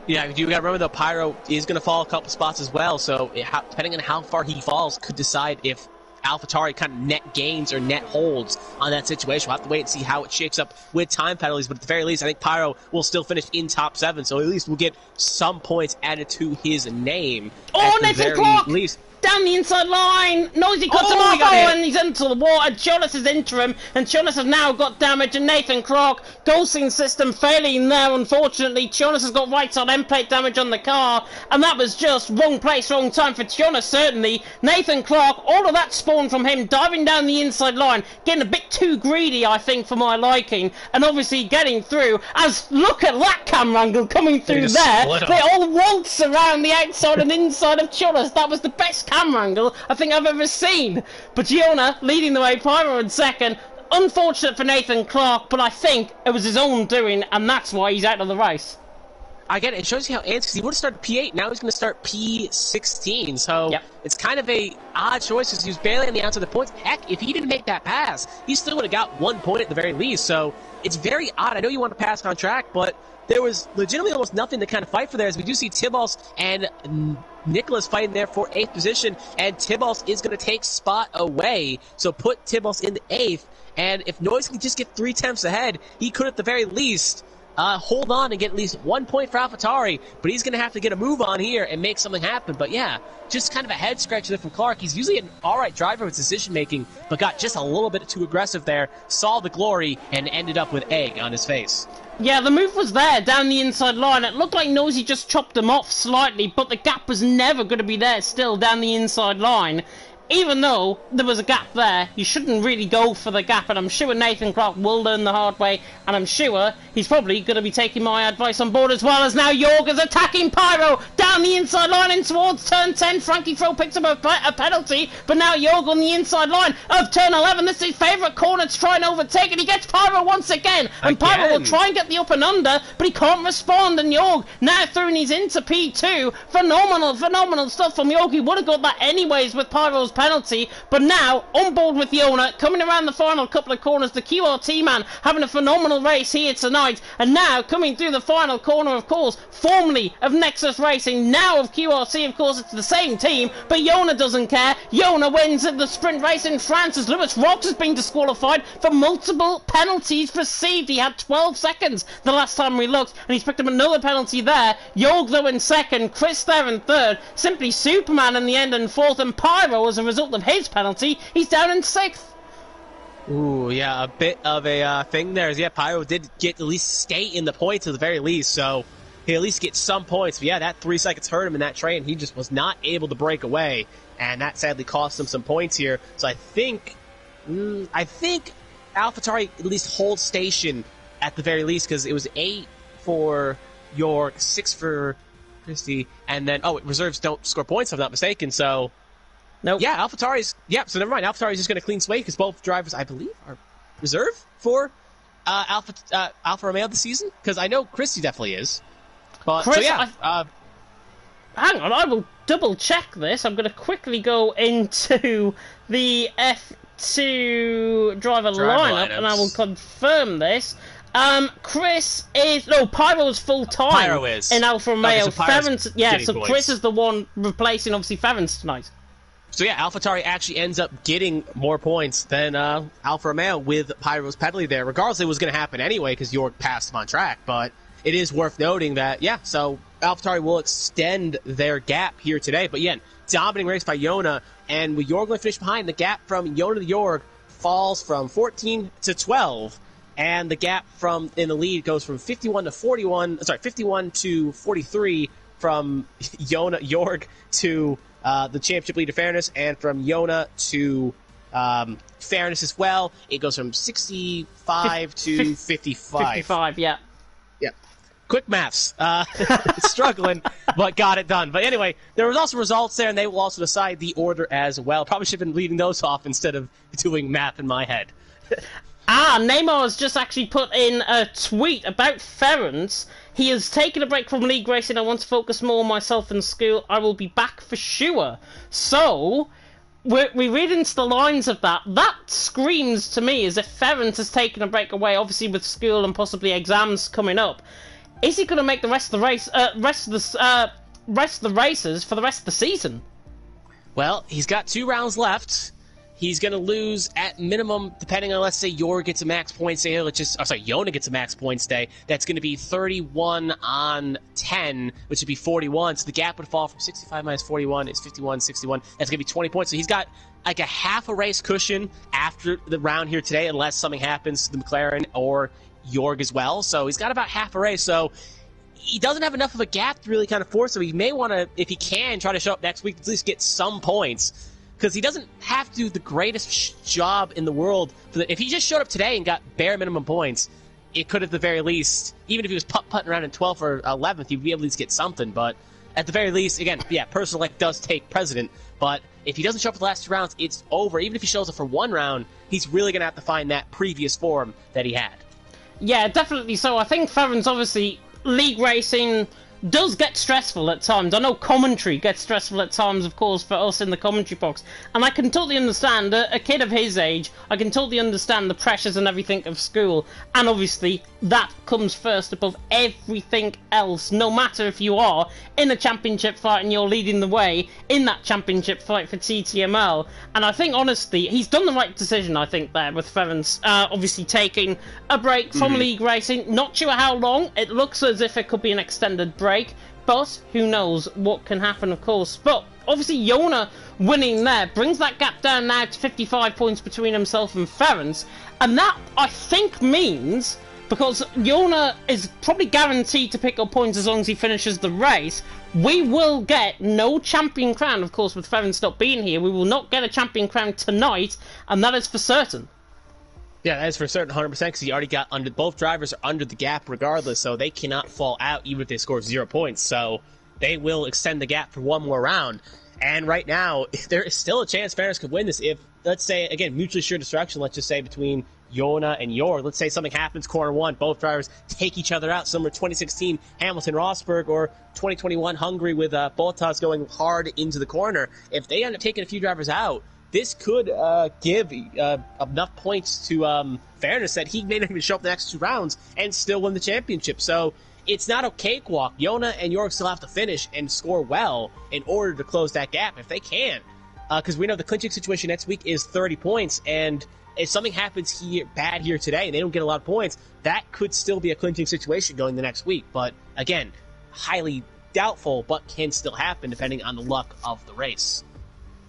Yeah, you got to remember, though, Pyro is going to fall a couple spots as well, so depending on how far he falls could decide if AlphaTauri kind of net gains or net holds on that situation. We'll have to wait and see how it shakes up with time penalties, but at the very least, I think Pyro will still finish in top 7, so at least we'll get some points added to his name. Oh, Nathan Clark! Down the inside line, Noisy cuts him off, and he's into the water. Jonas is into him, and Jonas has now got damage, and Nathan Clark, ghosting system failing there, unfortunately. Jonas has got right side end plate damage on the car, and that was just wrong place, wrong time for Jonas, certainly. Nathan Clark, all of that spawned from him, diving down the inside line, getting a bit too greedy, I think, for my liking, and obviously getting through, as look at that camera angle coming through there. They all waltz around the outside and inside of Jonas. That was the best camera angle I think I've ever seen. But Yona leading the way, Pyro in second. Unfortunate for Nathan Clark, but I think it was his own doing, and that's why he's out of the race. I get it. It shows you how because he would have started P8, now he's going to start P16. So it's kind of a odd choice because he was barely on the outside of the points. Heck, if he didn't make that pass, he still would have got 1 point at the very least. So it's very odd. I know you want to pass on track, but there was legitimately almost nothing to kind of fight for there, as we do see Tibals and Nicholas fighting there for 8th position, and Tibals is going to take spot away, so put Tibals in the 8th, and if Noise can just get 3 tenths ahead, he could at the very least hold on and get at least 1 point for AlphaTauri, but he's going to have to get a move on here and make something happen. But yeah, just kind of a head scratcher there from Clark. He's usually an alright driver with decision making, but got just a little bit too aggressive there, saw the glory, and ended up with egg on his face. Yeah, the move was there, down the inside line. It looked like Nosy just chopped him off slightly, but the gap was never going to be there still down the inside line. Even though there was a gap there, you shouldn't really go for the gap, and I'm sure Nathan Clark will learn the hard way, and I'm sure he's probably going to be taking my advice on board as well, as now Jorg is attacking Pyro down the inside line and towards turn 10. Frankie Fro picks up a penalty, but now Jorg on the inside line of turn 11. This is his favourite corner to try and overtake it. He gets Pyro once again, and Pyro will try and get the up and under, but he can't respond, and Jorg now through and he's into P2. Phenomenal stuff from Jorg. He would have got that anyways with Pyro's penalty, but now on board with Yona, coming around the final couple of corners. The QRT man having a phenomenal race here tonight, and now coming through the final corner, of course, formerly of Nexus Racing, now of QRT. Of course, it's the same team, but Yona doesn't care. Yona wins at the sprint race in France as Lewis Rocks has been disqualified for multiple penalties received. He had 12 seconds the last time we looked, and he's picked up another penalty there. Jorg though in second, Chris there in third, Simply Superman in the end in fourth, and Pyro, as a result of his penalty, he's down in 6th. Ooh, yeah, a bit of a thing there. Yeah, Pyro did get at least stay in the points at the very least, so he at least gets some points. But yeah, that 3 seconds hurt him in that train. He just was not able to break away, and that sadly cost him some points here. So I think AlphaTauri at least holds station at the very least, because it was 8 for York, 6 for Christie, and then reserves don't score points if I'm not mistaken. So nope. Yeah, AlphaTauri's so never mind. AlphaTauri's just going to clean slate because both drivers, I believe, are reserve for Alfa Romeo this season. Because I know Christie definitely is. But Chris, so yeah, hang on, I will double check this. I'm going to quickly go into the F2 driver lineup, and I will confirm this. Chris is Pyro's full time. Pyro is in Alfa Romeo. So Chris is the one replacing obviously Ference tonight. So yeah, AlphaTauri actually ends up getting more points than Alfa Romeo with Pyro's penalty there. Regardless, it was going to happen anyway because York passed him on track. But it is worth noting that so AlphaTauri will extend their gap here today. But again, dominating race by Yona, and with Jorg going to finish behind, the gap from Yona to Jorg falls from 14 to 12. And the gap in the lead goes from 51 to 43 from Jorg to the championship leader Fairness, and from Yona to Fairness as well, it goes from 65 to 55. 55, yeah. Yeah. Quick maths. Struggling, but got it done. But anyway, there was also results there, and they will also decide the order as well. Probably should have been leaving those off instead of doing math in my head. Neymar has just actually put in a tweet about Ference. He has taken a break from league racing. I want to focus more on myself and school. I will be back for sure. So, we read into the lines of that. That screams to me as if Ference has taken a break away, obviously with school and possibly exams coming up. Is he going to make the rest of the rest of the races for the rest of the season? Well, he's got 2 rounds left. He's going to lose at minimum, depending on, let's say, Jona gets a max points day. Jona gets a max points day. That's going to be 31 on 10, which would be 41. So the gap would fall from 65 minus 41 is 51, 61. That's going to be 20 points. So he's got like a half a race cushion after the round here today, unless something happens to the McLaren or Jorg as well. So he's got about half a race. So he doesn't have enough of a gap to really kind of force. So he may want to, if he can, try to show up next week to at least get some points. Because he doesn't have to do the greatest job in the world. If he just showed up today and got bare minimum points, it could at the very least, even if he was putting around in 12th or 11th, he'd be able to at least get something. But at the very least, again, yeah, personal elect does take precedent. But if he doesn't show up for the last 2 rounds, it's over. Even if he shows up for 1 round, he's really going to have to find that previous form that he had. Yeah, definitely so. I think Ference, obviously, league racing does get stressful at times. I know commentary gets stressful at times, of course, for us in the commentary box. And I can totally understand, a kid of his age, I can totally understand the pressures and everything of school. And obviously, that comes first above everything else. No matter if you are in a championship fight and you're leading the way in that championship fight for TTML. And I think, honestly, he's done the right decision, I think, there with Ference. Obviously taking a break from league racing. Not sure how long. It looks as if it could be an extended break. But who knows what can happen, of course. But obviously Jona winning there brings that gap down now to 55 points between himself and Ference. And that, I think, means, because Jona is probably guaranteed to pick up points as long as he finishes the race, we will get no champion crown, of course, with Ference not being here. We will not get a champion crown tonight, and that is for certain. Yeah, that is for certain, 100%, because he already got under. Both drivers are under the gap regardless, so they cannot fall out even if they score 0 points. So they will extend the gap for 1 more round. And right now, there is still a chance Ference could win this if, let's say, again, mutually assured destruction, let's just say between Jona and Jorg. Let's say something happens, corner 1, both drivers take each other out, similar to 2016 Hamilton-Rosberg or 2021 Hungary with Bottas going hard into the corner. If they end up taking a few drivers out, this could give enough points to Fairness that he may not even show up the next 2 rounds and still win the championship. So it's not a cakewalk. Jona and Jorg still have to finish and score well in order to close that gap if they can. Because we know the clinching situation next week is 30 points, and if something happens bad here today and they don't get a lot of points, that could still be a clinching situation going the next week. But again, highly doubtful, but can still happen depending on the luck of the race.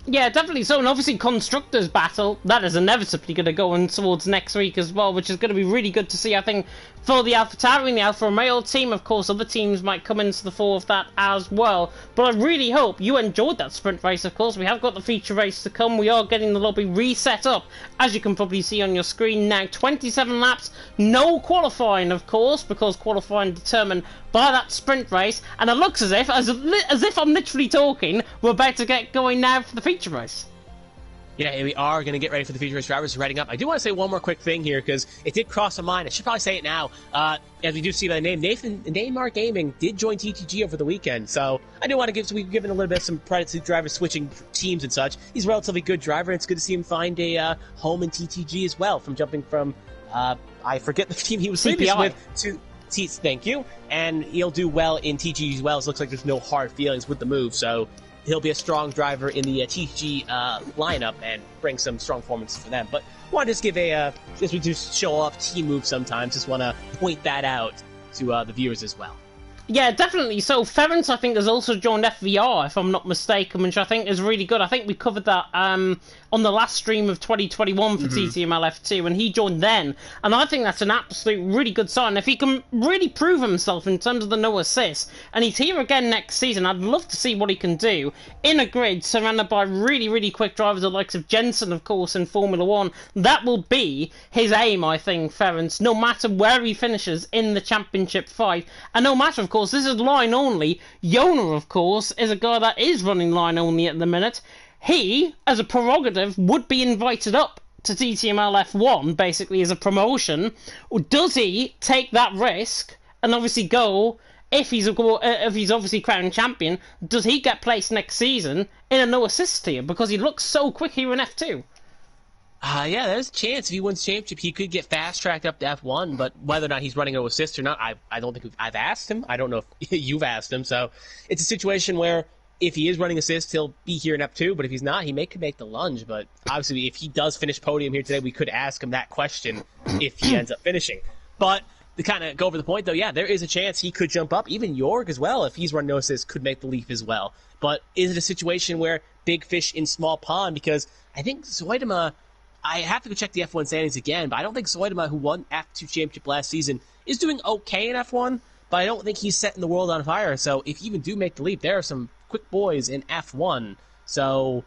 Yeah, definitely so, and obviously Constructors Battle, that is inevitably going to go on towards next week as well, which is going to be really good to see, I think, for the AlphaTauri and the Alfa Romeo team. Of course, other teams might come into the fore of that as well, but I really hope you enjoyed that sprint race. Of course, we have got the feature race to come. We are getting the lobby reset up, as you can probably see on your screen now. 27 laps, no qualifying, of course, because qualifying determined by that sprint race, and it looks as if I'm literally talking, we're about to get going now for the feature race. Yeah, we are going to get ready for the feature race. Drivers are heading up. I do want to say one more quick thing here, because it did cross my mind. I should probably say it now. As we do see by the name, Neymar Gaming did join TTG over the weekend, so I do want to give, so we've given a little bit of some credit to drivers switching teams and such. He's a relatively good driver, and it's good to see him find a home in TTG as well, from jumping from, I forget the team he was previous with, to... Thank you. And he'll do well in TTG as well. It looks like there's no hard feelings with the move, so he'll be a strong driver in the TTG lineup and bring some strong performances for them. But I want to just give as we do show off team moves sometimes, just want to point that out to the viewers as well. Yeah, definitely. So Ference, I think, has also joined FVR, if I'm not mistaken, which I think is really good. I think we covered that on the last stream of 2021 for TTML F2, and he joined then. And I think that's an absolute really good sign. If he can really prove himself in terms of the no assists, and he's here again next season, I'd love to see what he can do in a grid surrounded by really, really quick drivers, the likes of Jensen, of course, in Formula 1. That will be his aim, I think, Ference, no matter where he finishes in the championship fight. And no matter, of course, this is line only. Yona, of course, is a guy that is running line only at the minute. He, as a prerogative, would be invited up to TTML F1, basically as a promotion. Does he take that risk and obviously go, if he's obviously crowned champion, does he get placed next season in a no assist tier because he looks so quick here in F2? Yeah, there's a chance if he wins championship, he could get fast-tracked up to F1, but whether or not he's running no assist or not, I don't think I've asked him. I don't know if you've asked him, so it's a situation where if he is running assist, he'll be here in F2, but if he's not, he could make the lunge, but obviously if he does finish podium here today, we could ask him that question if he ends up finishing. But to kind of go over the point, though, yeah, there is a chance he could jump up. Even Jorg as well, if he's running no assist, could make the leap as well. But is it a situation where big fish in small pond? Because I think Zoidema, I have to go check the F1 standings again, but I don't think Zoidema, who won F2 championship last season, is doing okay in F1, but I don't think he's setting the world on fire. So if you even do make the leap, there are some quick boys in F1. So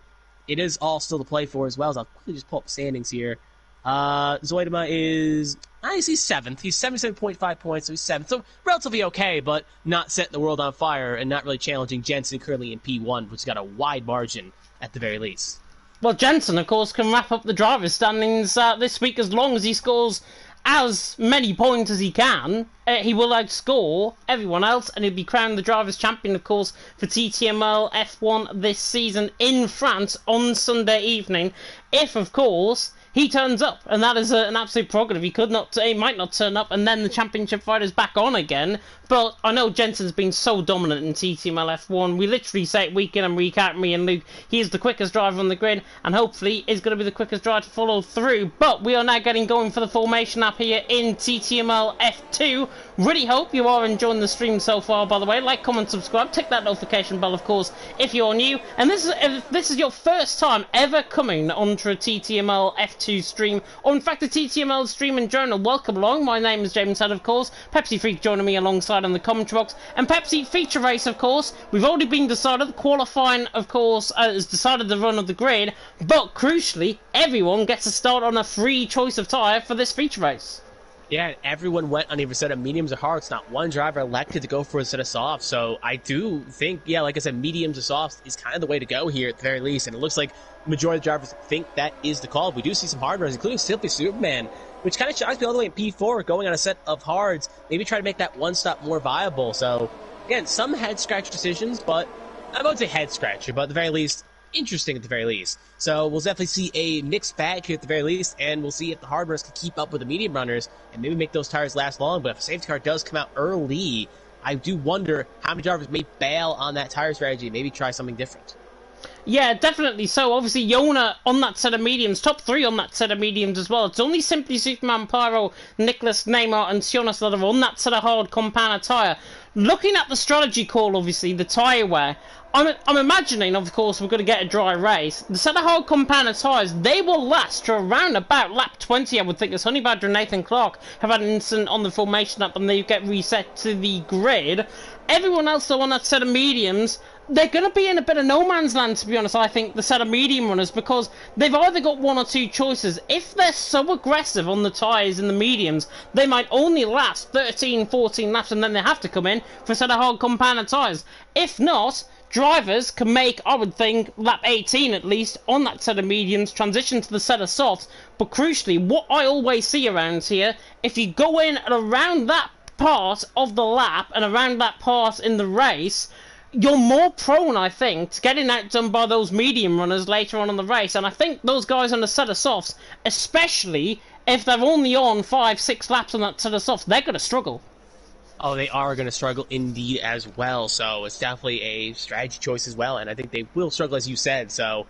it is all still to play for as well. So I'll quickly just pull up the standings here. Zoidema is, he's 7th. He's 77.5 points, so he's 7th. So relatively okay, but not setting the world on fire and not really challenging Jensen currently in P1, which has got a wide margin at the very least. Well, Jensen, of course, can wrap up the driver's standings this week as long as he scores as many points as he can. He will outscore everyone else, and he'll be crowned the driver's champion, of course, for TTML F1 this season in France on Sunday evening. If, of course, he turns up, and that is an absolute prerogative. He might not turn up, and then the championship fight is back on again. But I know Jensen's been so dominant in TTML F1. We literally say it week in and week out, me and Luke. He is the quickest driver on the grid, and hopefully is going to be the quickest driver to follow through. But we are now getting going for the formation up here in TTML F2. Really hope you are enjoying the stream so far, by the way. Like, comment, subscribe, tick that notification bell, of course, if you're new. And if this is your first time ever coming onto a TTML F2 stream, or in fact a TTML stream in general, welcome along. My name is James Head, of course. Pepsi Freak joining me alongside on the commentary box. And Pepsi feature race, of course. We've already been decided. Qualifying, of course, has decided the run of the grid. But crucially, everyone gets to start on a free choice of tyre for this feature race. Yeah, everyone went on either set of mediums or hards. Not one driver elected to go for a set of softs. So I do think, yeah, like I said, mediums or softs is kind of the way to go here at the very least. And it looks like the majority of drivers think that is the call. We do see some hard runs, including Simply Superman, which kind of shocks me all the way in P4, going on a set of hards, maybe try to make that one stop more viable. So, again, some head-scratch decisions, but I won't say head-scratcher, but at the very least, interesting at the very least. So we'll definitely see a mixed bag here at the very least, and we'll see if the hard runners can keep up with the medium runners and maybe make those tires last long. But if a safety car does come out early, I do wonder how many drivers may bail on that tire strategy, maybe try something different. Yeah, definitely. So, obviously, Yona on that set of mediums, top 3 on that set of mediums as well. It's only Simply Superman, Pyro, Nicholas, Neymar, and Sionas that are on that set of hard compound tyre. Looking at the strategy call, obviously, the tyre wear, I'm imagining, of course, we're going to get a dry race. The set of hard compound tyres, they will last to around about lap 20, I would think, as Honey Badger and Nathan Clark have had an incident on the formation up and they get reset to the grid. Everyone else, though, on that set of mediums, they're going to be in a bit of no man's land, to be honest, I think, the set of medium runners, because they've either got one or two choices. If they're so aggressive on the tyres in the mediums, they might only last 13, 14 laps, and then they have to come in for a set of hard compound tyres. If not, drivers can make, I would think, lap 18 at least, on that set of mediums, transition to the set of softs. But crucially, what I always see around here, if you go in and around that part of the lap, and around that part in the race, you're more prone, I think, to getting outdone by those medium runners later on in the race. And I think those guys on the set of softs, especially if they're only on 5-6 laps on that set of softs, they're going to struggle. Oh, they are going to struggle indeed as well. So it's definitely a strategy choice as well. And I think they will struggle, as you said. So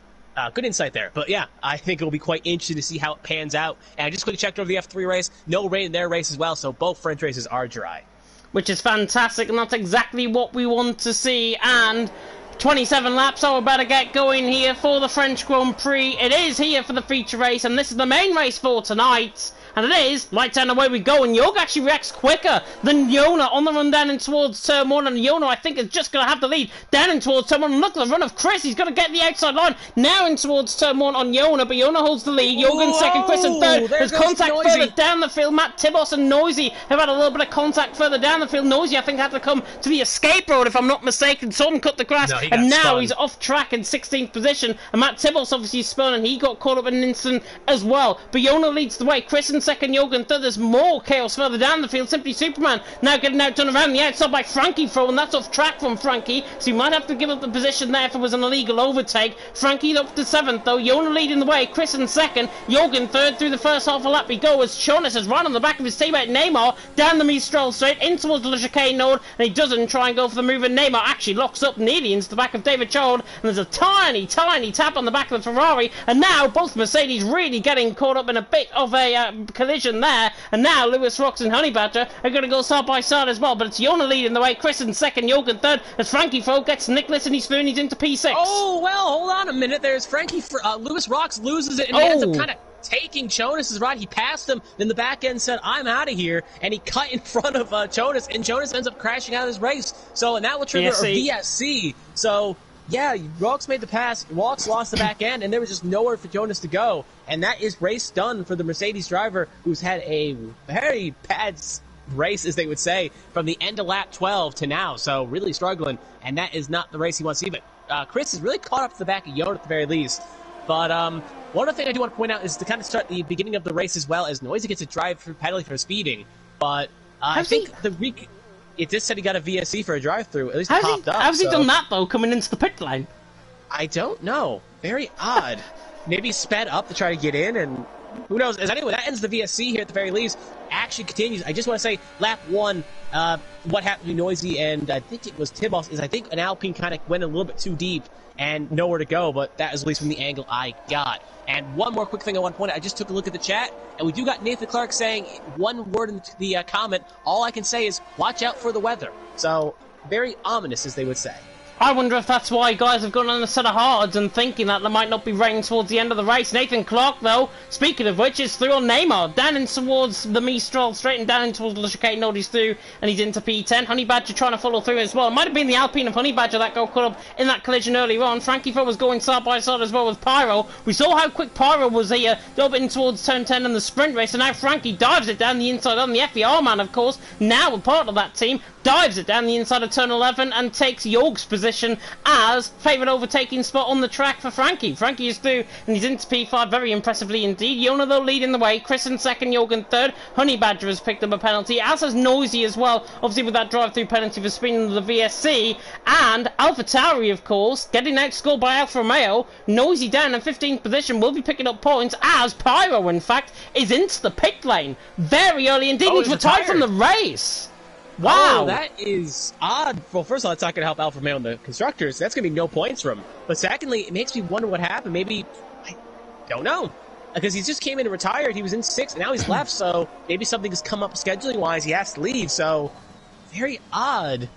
good insight there. But yeah, I think it'll be quite interesting to see how it pans out. And I just quickly checked over the F3 race. No rain in their race as well. So both French races are dry. which is fantastic, and that's exactly what we want to see. And 27 laps, so we're about to get going here for the French Grand Prix. It is here for the feature race, and this is the main race for tonight. And it is, lights down, away we go, and Jorg actually reacts quicker than Yona on the run down in towards turn 1, and Yona, I think, is just going to have the lead down in towards turn 1. And look at the run of Chris, he's going to get the outside line now in towards turn 1 on Yona, but Yona holds the lead. Jorg in second, Chris in third. There's contact further down the field. Matt Tibos and Noisy have had a little bit of contact further down the field. Noisy, I think, had to come to the escape road, if I'm not mistaken. Saw him cut the grass, and now he's off track in 16th position, and Matt Tibos obviously spun, and he got caught up in an instant as well. But Yona leads the way. Chris in second, Jorg in third. There's more chaos further down the field. Simply Superman now getting outdone around the outside by Frankie Fro, and that's off track from Frankie, so he might have to give up the position there if it was an illegal overtake. Frankie up to 7th though. Yona leading the way. Chris in second. Jorgen third through the first half a lap we go as Jonas is right on the back of his teammate Neymar down the Mistral straight in towards the chicane node, and he doesn't try and go for the move, and Neymar actually locks up nearly into the back of David Child, and there's a tiny tap on the back of the Ferrari, and now both Mercedes really getting caught up in a bit of a collision there, and now Lewis Rocks and Honey Badger are going to go side by side as well, but it's Yona leading the way. Chris in second, Jorgen third, as Frankie Fro gets Nicholas and he's through and he's into P6. Oh, well, hold on a minute. There's Frankie, Lewis Rocks loses it, and he ends up kind of taking Jonas's ride. He passed him, then the back end said, I'm out of here, and he cut in front of Jonas, and Jonas ends up crashing out of his race. So, and that will trigger a VSC. So, yeah, Rocks made the pass, Rocks lost the back end, and there was just nowhere for Jonas to go. And that is race done for the Mercedes driver, who's had a very bad race, as they would say, from the end of lap 12 to now. So really struggling, and that is not the race he wants to see. But Chris is really caught up to the back of Yona at the very least. But one other thing I do want to point out is to kind of start the beginning of the race as well, as Noisy gets a drive-through penalty for speeding. But I think it just said he got a VSC for a drive-through. At least it popped up. How's he done that, though, coming into the pit lane? I don't know. Very odd. Maybe sped up to try to get in, and who knows? As anyway, that ends the VSC here at the very least. Action continues. I just want to say, lap 1, what happened to Noisy, and I think it was Tibos, is I think an Alpine kind of went a little bit too deep and nowhere to go, but that is at least from the angle I got. And one more quick thing I want to point out, I just took a look at the chat, and we do got Nathan Clark saying one word in the comment. All I can say is, watch out for the weather. So, very ominous, as they would say. I wonder if that's why guys have gone on a set of hards and thinking that there might not be rain towards the end of the race. Nathan Clark, though, speaking of which, is through on Neymar. Down in towards the Mistral, straight and down towards the chicane node, he's through, and he's into P10. Honey Badger trying to follow through as well. It might have been the Alpine of Honey Badger that got caught up in that collision earlier on. Frankie Fro was going side by side as well with Pyro. We saw how quick Pyro was here, up in towards turn 10 in the sprint race, and now Frankie dives it down the inside on the FER man, of course, now a part of that team, dives it down the inside of turn 11 and takes Jorg's position as favourite overtaking spot on the track for Frankie. Frankie is through and he's into P5 very impressively indeed. Yona though leading the way, Chris in second, Jorgen third. Honey Badger has picked up a penalty, as has Noisy as well, obviously with that drive-through penalty for speeding the VSC. And Alpha Tauri, of course, getting outscored by Alfa Romeo. Noisy down in 15th position, will be picking up points as Pyro, in fact, is into the pit lane very early indeed. He's retired from the race. Wow. Oh, that is odd. Well, first of all, it's not going to help Alfa Romeo and the constructors. That's going to be no points from him. But secondly, it makes me wonder what happened. Maybe, I don't know. Because he just came in and retired. He was in 6th, and now he's left. So maybe something has come up scheduling-wise. He has to leave. So very odd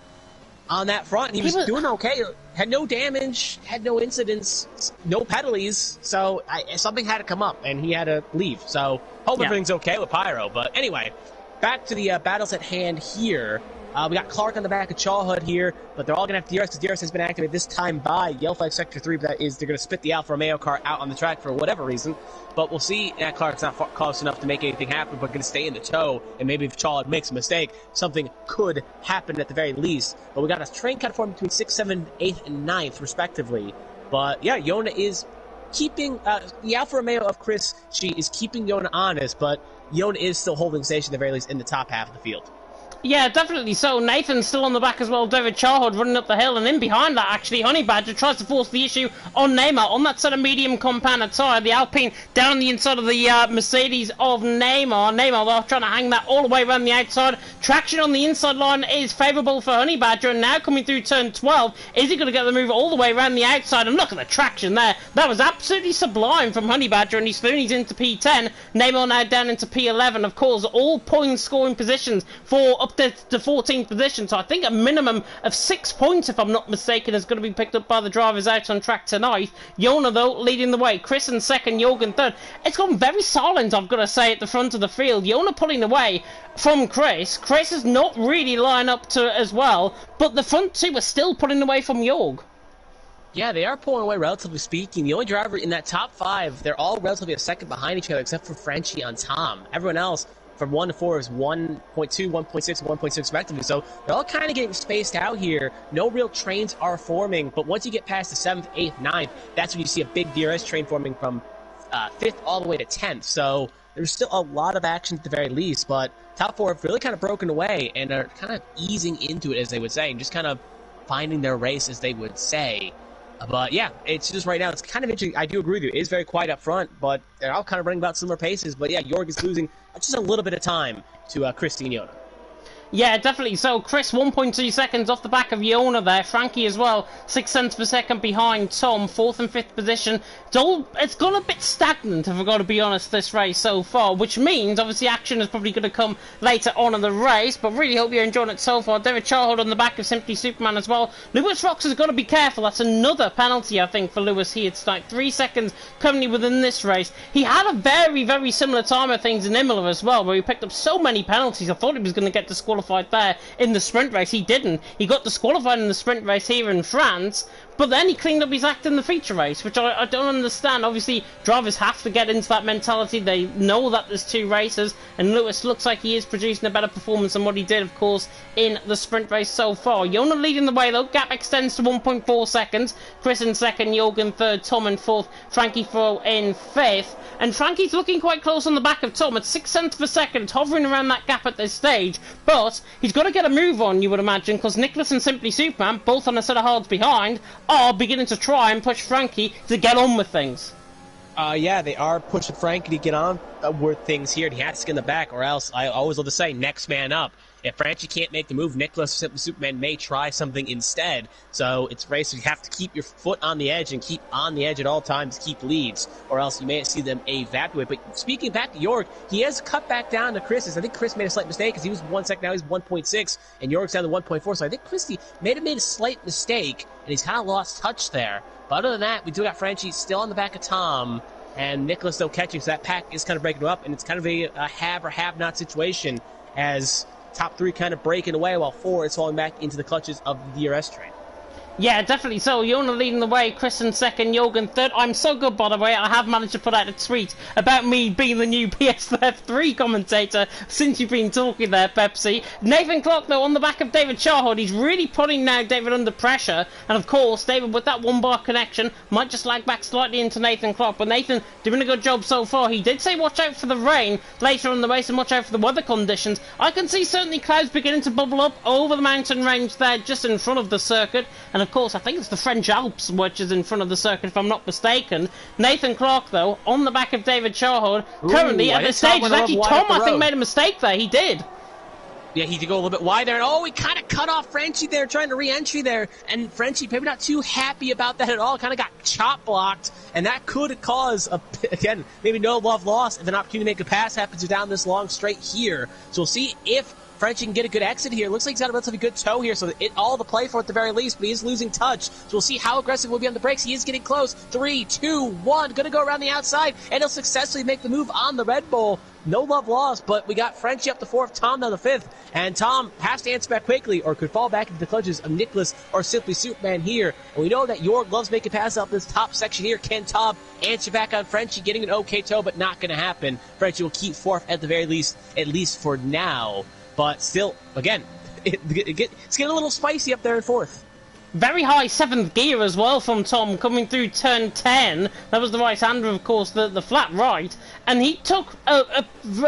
on that front. He was doing okay. Had no damage. Had no incidents. No penalties. So something had to come up, and he had to leave. So hope everything's okay with Pyro. But anyway, back to the battles at hand here. We got Clark on the back of Chawhood here, but they're all going to have DRS because DRS has been activated this time by Yellow Flag Sector 3, but that is they're going to spit the Alfa Romeo car out on the track for whatever reason. But we'll see. Clark's not close enough to make anything happen, but going to stay in the tow, and maybe if Chawhood makes a mistake, something could happen at the very least. But we got a train cut form between 6th, 7th, 8th, and 9th, respectively. But yeah, Yona is keeping the Alfa Romeo of Chris. She is keeping Yona honest, but Yona is still holding station at the very least in the top half of the field. Yeah, definitely so. Nathan's still on the back as well. David Chawhood running up the hill, and in behind that, actually, Honey Badger tries to force the issue on Neymar on that set of medium compound tyre. The Alpine down the inside of the Mercedes of Neymar. Neymar, though, trying to hang that all the way around the outside. Traction on the inside line is favourable for Honey Badger, and now coming through turn 12, is he going to get the move all the way around the outside? And look at the traction there. That was absolutely sublime from Honey Badger, and he's through, and he's into P10. Neymar now down into P11. Of course, all point scoring positions for up up to 14th position. So I think a minimum of 6 points, if I'm not mistaken, is going to be picked up by the drivers out on track tonight. Jona, though, leading the way. Chris in second, Jorgen third. It's gone very silent, I've got to say, at the front of the field. Jona pulling away from Chris. Chris is not really lined up to it as well, but the front two are still pulling away from Jorg. Yeah, they are pulling away, relatively speaking. The only driver in that top 5, they're all relatively a second behind each other, except for Frenchie on Tom. Everyone else, from 1 to 4, is 1.2, 1.6, and 1.6 respectively. So they're all kind of getting spaced out here. No real trains are forming, but once you get past the 7th, 8th, 9th, that's when you see a big DRS train forming from 5th all the way to 10th. So there's still a lot of action at the very least, but top 4 have really kind of broken away and are kind of easing into it, as they would say, and just kind of finding their race, as they would say. But yeah, it's just right now, it's kind of interesting. I do agree with you. It is very quiet up front, but they're all kind of running about similar paces. But yeah, Jorg is losing just a little bit of time to Christy and Jona. Yeah, definitely. So Chris, 1.2 seconds off the back of Jona there. Frankie as well, 6 cents per second behind Tom, 4th and 5th position. It's gone a bit stagnant, if I've got to be honest, this race so far, which means, obviously, action is probably going to come later on in the race, but really hope you're enjoying it so far. David Charhold on the back of Simply Superman as well. Lewis Rocks has got to be careful. That's another penalty, I think, for Lewis here tonight. 3 seconds currently within this race. He had a very, very similar time of things in Imola as well, where he picked up so many penalties. I thought he was going to get disqualified there in the sprint race. He didn't. He got disqualified in the sprint race here in France, but then he cleaned up his act in the feature race, which I don't understand. Obviously, drivers have to get into that mentality. They know that there's 2 races, and Lewis looks like he is producing a better performance than what he did, of course, in the sprint race so far. Jona leading the way, though. Gap extends to 1.4 seconds. Chris in second, Jorgen third, Tom in 4th, Frankie in 5th. And Frankie's looking quite close on the back of Tom at 6 cents per second, hovering around that gap at this stage. But he's got to get a move on, you would imagine, because Nicholas and Simply Superman, both on a set of hards behind, are beginning to try and push Frankie to get on with things. Yeah, they are pushing Frankie to get on with things here, and he has to get in the back, or else, I always love to say, next man up. If Franchi can't make the move, Nicholas or Simply Superman may try something instead. So it's race, you have to keep your foot on the edge and keep on the edge at all times, keep leads, or else you may see them evacuate. But speaking back to Jorg, he has cut back down to Chris. I think Chris made a slight mistake because he was 1 second, now he's 1.6, and Jorg's down to 1.4. So I think Christy may have made a slight mistake, and he's kind of lost touch there. But other than that, we do got Franchi still on the back of Tom, and Nicholas still catching, so that pack is kind of breaking up, and it's kind of a have or have-not situation as top 3 kind of breaking away while 4 is falling back into the clutches of the DRS train. Yeah, definitely. So, Jona leading the way, Chris in second, Jorgen third. I'm so good, by the way, I have managed to put out a tweet about me being the new PSF3 commentator since you've been talking there, Pepsi. Nathan Clark, though, on the back of David Charhold, he's really putting now David under pressure. And, of course, David, with that 1-bar connection, might just lag back slightly into Nathan Clark. But Nathan doing a good job so far. He did say watch out for the rain later on in the race and watch out for the weather conditions. I can see certainly clouds beginning to bubble up over the mountain range there just in front of the circuit. And of course, I think it's the French Alps which is in front of the circuit, if I'm not mistaken. Nathan Clark, though, on the back of David Charhold, currently at this stage, is actually Tom, I think, made a mistake there. He did. Yeah, he did go a little bit wide there, and he kind of cut off Frenchie there, trying to re-entry there, and Frenchie maybe not too happy about that at all, kind of got chop blocked, and that could cause, again, maybe no love lost if an opportunity to make a pass happens down this long straight here. So we'll see if Frenchie can get a good exit here. Looks like he's got a relatively good toe here, so all the play for at the very least, but he is losing touch. So we'll see how aggressive we'll be on the brakes. He is getting close. 3, 2, 1, gonna go around the outside, and he'll successfully make the move on the Red Bull. No love lost, but we got Frenchie up to 4th, Tom down to 5th, and Tom has to answer back quickly or could fall back into the clutches of Nicholas or Simply Superman here. And we know that Jorg loves making passes up this top section here. Can Tom answer back on Frenchie, getting an okay toe, but not going to happen. Frenchie will keep 4th at the very least, at least for now. But still, again, it's getting a little spicy up there in 4th. Very high 7th gear as well from Tom, coming through turn 10. That was the right-hander, of course, the flat right. And he took a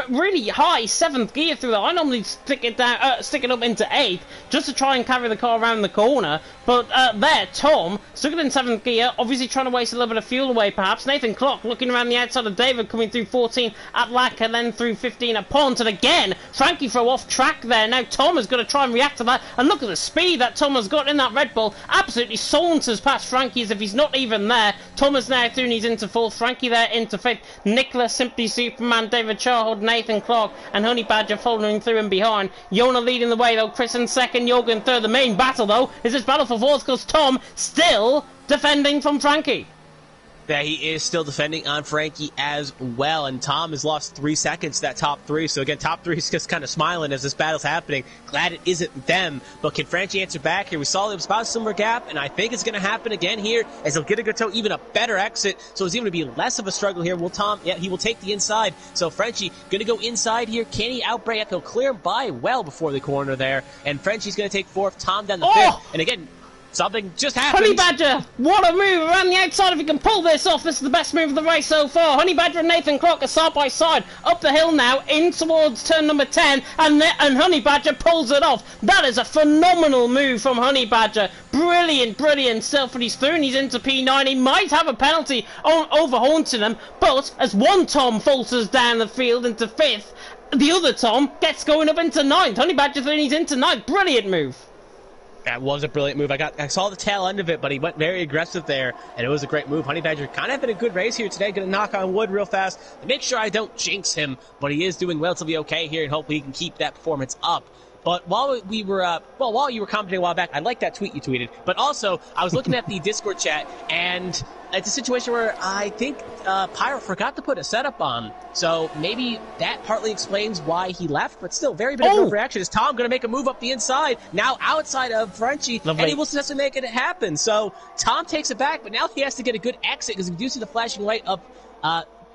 really high 7th gear through that. I normally stick it up into 8th, just to try and carry the car around the corner. But there, Tom, stuck it in 7th gear, obviously trying to waste a little bit of fuel away, perhaps. Nathan Clark looking around the outside of David, coming through 14 at Lack, and then through 15 at Pont. And again, Frankie throw off track there. Now Tom is going to try and react to that. And look at the speed that Tom has got in that Red Bull. Absolutely saunters past Frankie as if he's not even there. Tom is now through and he's into 4th. Frankie there into 5th. Nicholas Simply Superman, David Charhold, Nathan Clark, and Honey Badger following through and behind. Yona leading the way though, Chris in second, Jorgen third. The main battle though is this battle for fourth because Tom still defending from Frankie. Yeah, he is still defending on Frankie as well, and Tom has lost 3 seconds to that top three. So again, top three is just kind of smiling as this battle's happening. Glad it isn't them, but can Frankie answer back here? We saw it was about a similar gap, and I think it's going to happen again here as he'll get a good toe, even a better exit. So it's even going to be less of a struggle here. Will Tom? Yeah, he will take the inside. So Frenchie going to go inside here. Can he outbreak? He'll clear him by well before the corner there, and Frenchie's going to take fourth. Tom down the fifth, and again. Something just happened. Honey Badger, what a move around the outside. If he can pull this off, this is the best move of the race so far. Honey Badger and Nathan Clark are side by side. Up the hill now, in towards turn number 10, and Honey Badger pulls it off. That is a phenomenal move from Honey Badger. Brilliant, brilliant stuff. But he's through and he's into P9. He might have a penalty on over haunting him, but as one Tom falters down the field into 5th, the other Tom gets going up into 9th. Honey Badger through and he's into 9th. Brilliant move. That was a brilliant move. I saw the tail end of it, but he went very aggressive there, and it was a great move. Honey Badger kind of having a good race here today. Going to knock on wood real fast to make sure I don't jinx him, but he is doing relatively okay here, and hopefully he can keep that performance up. But while you were commenting a while back, I like that tweet you tweeted. But also, I was looking at the Discord chat, and it's a situation where I think Pyro forgot to put a setup on. So maybe that partly explains why he left, but still, very bit of overreaction. Is Tom going to make a move up the inside, now outside of Frenchie, and he will successfully make it happen. So Tom takes it back, but now he has to get a good exit because we do see the flashing light of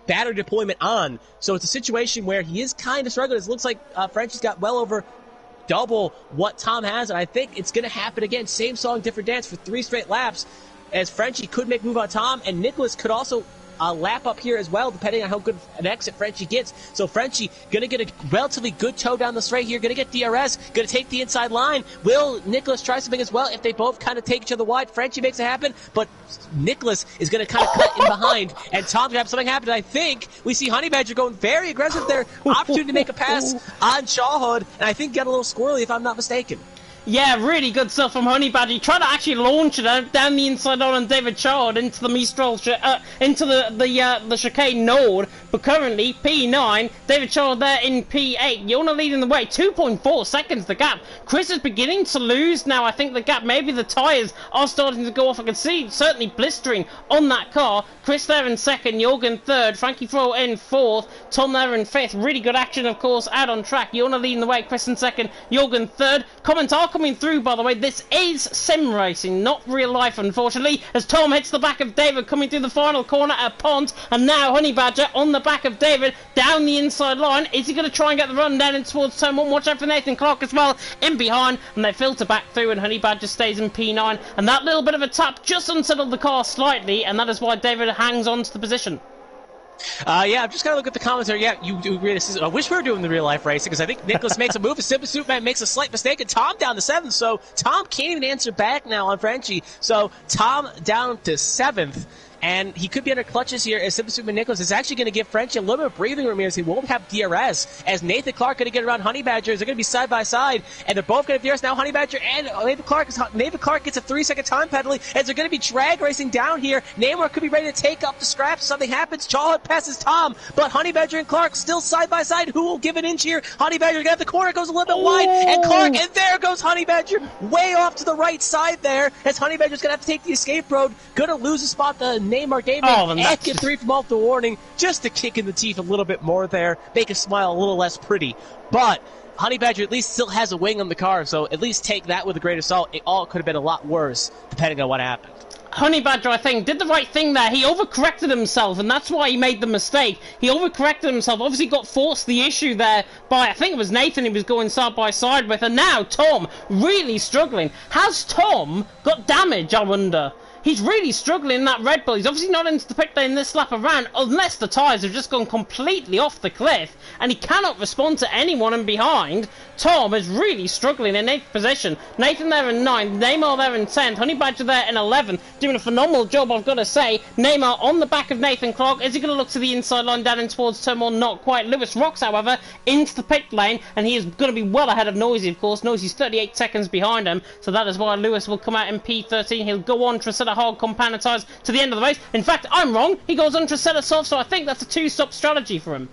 battery deployment on. So it's a situation where he is kind of struggling. It looks like Frenchie's got well over double what Tom has, and I think it's going to happen again. Same song, different dance for 3 straight laps, as Frenchie could make a move on Tom, and Nicholas could also lap up here as well, depending on how good an exit Frenchie gets. So Frenchie going to get a relatively good toe down the straight here, going to get DRS, going to take the inside line. Will Nicholas try something as well? If they both kind of take each other wide, Frenchie makes it happen, but Nicholas is going to kind of cut in behind, and Tom's going to have something happen. I think we see Honey Badger going very aggressive there, opportunity to make a pass on Shawhood, and I think get a little squirrely if I'm not mistaken. Yeah, really good stuff from Honey Badger. He tried to actually launch it down the inside on David Chard into the Mistral, into the chicane node. But currently, P9, David Chard there in P8. Yona leading the way, 2.4 seconds the gap. Chris is beginning to lose now. I think the gap, maybe the tyres are starting to go off. I can see certainly blistering on that car. Chris there in second, Jorgen third, Frankie Froh in fourth, Tom there in fifth. Really good action, of course, out on track. Yona leading the way, Chris in second, Jorgen third. Commentar coming through, by the way. This is sim racing, not real life, unfortunately, as Tom hits the back of David coming through the final corner at Pont, and now Honey Badger on the back of David down the inside line. Is he going to try and get the run down in towards turn 1? Watch out for Nathan Clark as well in behind, and they filter back through, and Honey Badger stays in P9, and that little bit of a tap just unsettled the car slightly, and that is why David hangs on to the position. Yeah, I'm just gonna look at the comments here. Yeah, you do agree. I wish we were doing the real life racing, because I think Nicholas makes a move, and Simply Superman makes a slight mistake, and Tom down to 7th. So Tom can't even answer back now on Frenchie. So Tom down to 7th. And he could be under clutches here as Simply Superman Nicholas is actually going to give Frenchie a little bit of breathing room here as he won't have DRS. As Nathan Clark going to get around Honey Badger. They're going to be side by side, and they're both going to have DRS. Now Honey Badger and Nathan Clark gets a 3-second time penalty as they're going to be drag racing down here. Namor could be ready to take up the scraps. Something happens. Jawhead passes Tom, but Honey Badger and Clark still side by side. Who will give an inch here? Honey Badger going to have the corner, goes a little bit wide, and Clark, and there goes Honey Badger way off to the right side there as Honey Badger's going to have to take the escape road. Going to lose a spot the Namor gave him. And get 3 from off the warning, just to kick in the teeth a little bit more there, make a smile a little less pretty. But Honey Badger at least still has a wing on the car, so at least take that with a grain of salt. It all could have been a lot worse, depending on what happened. Honey Badger, I think, did the right thing there. He overcorrected himself, and that's why he made the mistake. He overcorrected himself, obviously got forced the issue there by, I think it was Nathan he was going side by side with, and now Tom really struggling. Has Tom got damage, I wonder? He's really struggling in that Red Bull. He's obviously not into the pit lane this lap around, unless the tyres have just gone completely off the cliff, and he cannot respond to anyone in behind. Tom is really struggling in 8th position. Nathan there in 9th, Neymar there in 10th, Honey Badger there in 11th, doing a phenomenal job, I've got to say. Neymar on the back of Nathan Clark. Is he going to look to the inside line down in towards turn 1? Not quite. Lewis rocks, however, into the pit lane, and he is going to be well ahead of Noisy, of course. Noisy's 38 seconds behind him, so that is why Lewis will come out in P13. He'll go on to set set of hard compound tires to the end of the race. In fact, I'm wrong. He goes under a set of soft, so I think that's a two-stop strategy for him.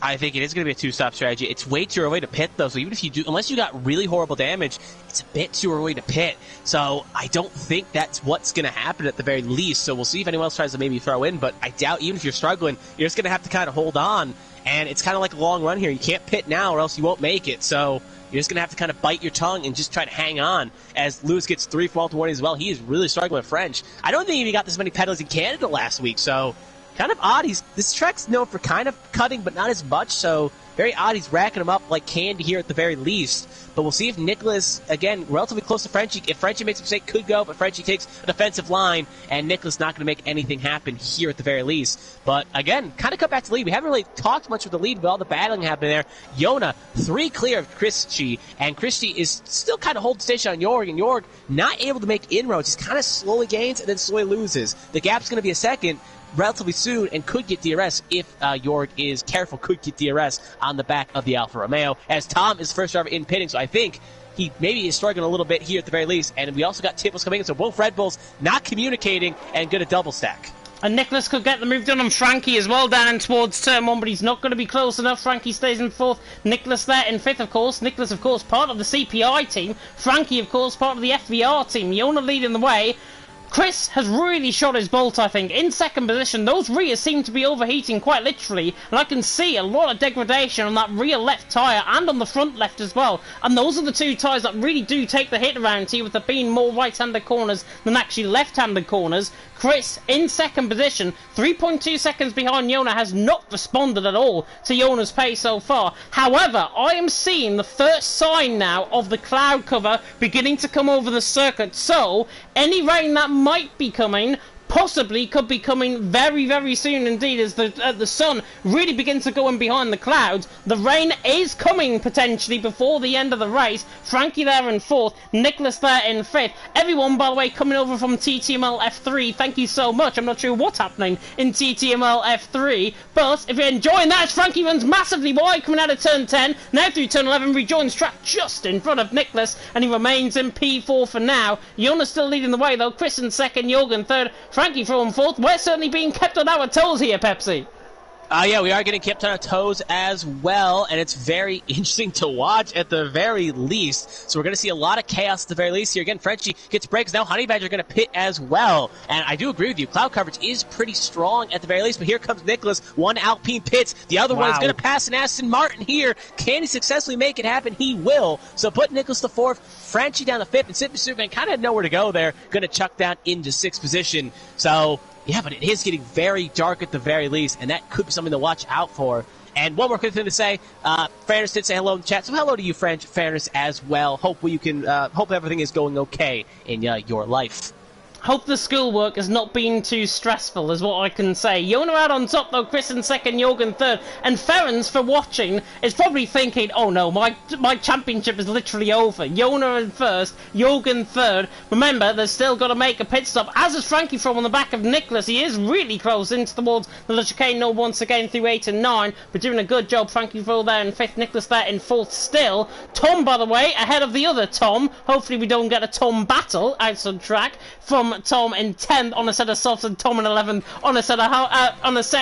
I think it is going to be a two-stop strategy. It's way too early to pit, though, so even if you do, unless you got really horrible damage, it's a bit too early to pit. So I don't think that's what's going to happen at the very least. So we'll see if anyone else tries to maybe throw in, but I doubt even if you're struggling, you're just going to have to kind of hold on. And it's kind of like a long run here. You can't pit now or else you won't make it. So you're just going to have to kind of bite your tongue and just try to hang on as Lewis gets 3 fault warning as well. He is really struggling with French. I don't think he got this many penalties in Canada last week, so kind of odd. This track's known for kind of cutting, but not as much, so very odd. He's racking them up like candy here at the very least. But we'll see if Nicholas, again, relatively close to Frenchie. If Frenchie makes a mistake, could go, but Frenchie takes a defensive line, and Nicholas not going to make anything happen here at the very least. But again, kind of cut back to the lead. We haven't really talked much with the lead, but all the battling happening there. Yona, 3 clear of Christie, and Christie is still kind of holding station on Jorg, and Jorg not able to make inroads. He's kind of slowly gains and then slowly loses. The gap's going to be a second relatively soon and could get DRS if Jorg is careful, could get DRS on the back of the Alfa Romeo, as Tom is first driver in pitting, so I think he maybe is struggling a little bit here at the very least. And we also got Tipples coming in, so both Red Bulls not communicating and going to double stack. And Nicholas could get the move done on Frankie as well down towards turn 1, but he's not going to be close enough. Frankie stays in 4th. Nicholas there in 5th, of course. Nicholas, of course, part of the CPI team. Frankie, of course, part of the FVR team. Yona leading the way. Chris has really shot his bolt, I think. In 2nd position, those rears seem to be overheating quite literally, and I can see a lot of degradation on that rear left tyre and on the front left as well. And those are the 2 tyres that really do take the hit around here, with there being more right-handed corners than actually left-handed corners. Chris, in 2nd position, 3.2 seconds behind Yona, has not responded at all to Yona's pace so far. However, I am seeing the first sign now of the cloud cover beginning to come over the circuit, so any rain that might be coming possibly could be coming very, very soon indeed, as the sun really begins to go in behind the clouds. The rain is coming potentially before the end of the race. Frankie there in 4th, Nicholas there in 5th. Everyone, by the way, coming over from TTML F3, thank you so much. I'm not sure what's happening in TTML F3, but if you're enjoying that, Frankie runs massively wide coming out of turn 10, now through turn 11, rejoins track just in front of Nicholas, and he remains in P4 for now. Yona's still leading the way though, Chris in 2nd, Jorgen 3rd, Frankie through in 4th. We're certainly being kept on our toes here, Pepsi. Yeah, we are getting kept on our toes as well, and it's very interesting to watch at the very least. So we're going to see a lot of chaos at the very least here. Again, Frenchie gets breaks. Now Honey Badger going to pit as well. And I do agree with you. Cloud coverage is pretty strong at the very least, but here comes Nicholas. One Alpine pits. The other one is going to pass an Aston Martin here. Can he successfully make it happen? He will. So put Nicholas to 4th, Frenchie down to 5th, and Sidney Superman kind of had nowhere to go there. Going to chuck down into 6th position. So yeah, but it is getting very dark at the very least, and that could be something to watch out for. And one more quick thing to say, Fairness did say hello in the chat, so hello to you, Fairness, as well. Hope everything is going okay in your life. Hope the schoolwork has not been too stressful, is what I can say. Yona out on top, though, Chris in 2nd, Jorgen 3rd. And Ferens, for watching, is probably thinking, oh no, my championship is literally over. Yona in 1st, Jorgen 3rd. Remember, they've still got to make a pit stop, as is Frankie from on the back of Nicholas. He is really close into towards the chicane no once again through 8 and 9. But doing a good job, Frankie Frohl there in 5th, Nicholas there in 4th still. Tom, by the way, ahead of the other Tom. Hopefully we don't get a Tom battle outside track from Tom in 10th on a set of softs and Tom in 11th on a set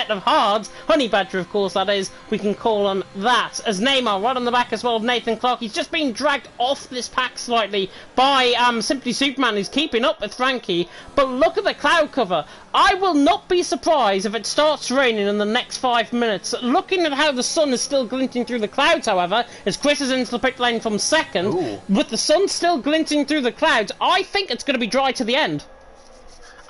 of hards. Honey Badger, of course, that is. We can call on that. As Neymar right on the back as well of Nathan Clark. He's just been dragged off this pack slightly by Simply Superman, who's keeping up with Frankie. But look at the cloud cover. I will not be surprised if it starts raining in the next 5 minutes. Looking at how the sun is still glinting through the clouds, however, as Chris is into the pit lane from 2nd, with the sun still glinting through the clouds, I think it's going to be dry to the end.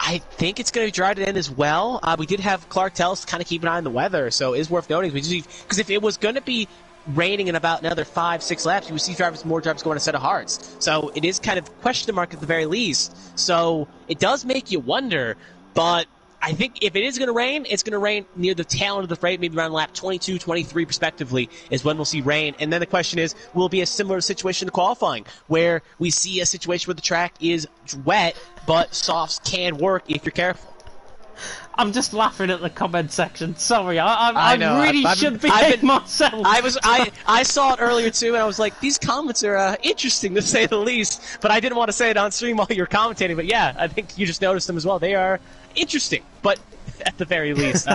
I think it's going to be dry to the end as well. We did have Clark tell us to kind of keep an eye on the weather, so it is worth noting. Because if it was going to be raining in about another 5-6 laps, you would see more drivers going a set of hards. So it is kind of question mark at the very least. So it does make you wonder, but I think if it is going to rain, it's going to rain near the tail end of the freight, maybe around lap 22, 23 respectively, is when we'll see rain. And then the question is, will it be a similar situation to qualifying, where we see a situation where the track is wet, but softs can work if you're careful? I'm just laughing at the comment section. Sorry, I know. really should behave myself. I saw it earlier too, and I was like, these comments are interesting to say the least. But I didn't want to say it on stream while you were commentating. But yeah, I think you just noticed them as well. They are interesting, but at the very least,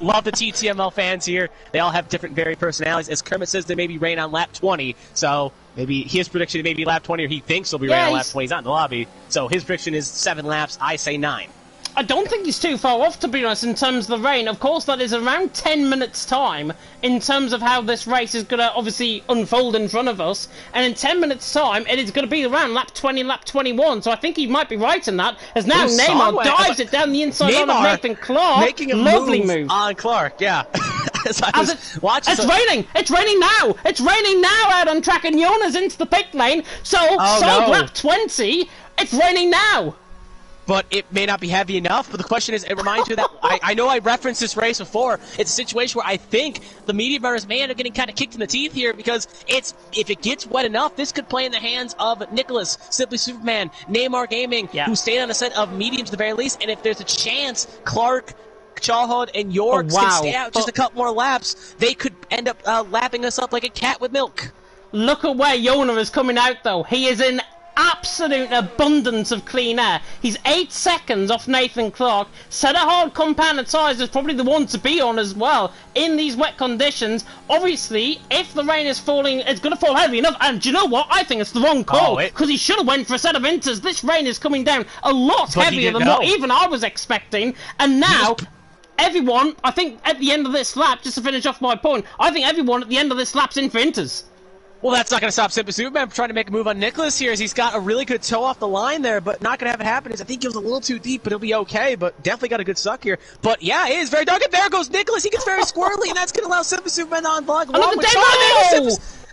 love the TTML fans here. They all have different varied personalities. As Kermit says, they may be rain on lap 20, so maybe his prediction may be lap 20, or he thinks he'll be rain on lap 20. He's not in the lobby, so his prediction is 7 laps. I say 9. I don't think he's too far off, to be honest, in terms of the rain. Of course, that is around 10 minutes' time in terms of how this race is going to obviously unfold in front of us. And in 10 minutes' time, it is going to be around lap 20, lap 21. So I think he might be right in that, as now Neymar dives it down the inside on of Nathan Clark. Making a lovely move on Clark, yeah. It's raining! It's raining now! It's raining now out on track, and Jonas into the pit lane. So, lap 20, it's raining now! But it may not be heavy enough. But the question is, it reminds you that I know I referenced this race before. It's a situation where I think the media runners may end up getting kind of kicked in the teeth here, because if it gets wet enough, this could play in the hands of Nicholas, Simply Superman, Neymar Gaming, who stayed on a set of mediums at the very least. And if there's a chance Clark, Chawhod, and Yorks can stay out just a couple more laps, they could end up lapping us up like a cat with milk. Look at where Yona is coming out, though. He is in absolute abundance of clean air. He's 8 seconds off Nathan Clark. Set a hard compound tyres is probably the one to be on as well in these wet conditions. Obviously, if the rain is falling, it's going to fall heavy enough. And do you know what? I think it's the wrong call, because he should have went for a set of inters. This rain is coming down a lot heavier than what even I was expecting. And now everyone, I think at the end of this lap, just to finish off my point, I think everyone at the end of this lap's in for inters. Well, that's not going to stop Simply Superman from trying to make a move on Nicholas here, as he's got a really good toe off the line there, but not going to have it happen. I think he was a little too deep, but he'll be okay, but definitely got a good suck here. But yeah, it is very dark, and there goes Nicholas. He gets very squirrely, and that's going to allow Simply Superman to unblock.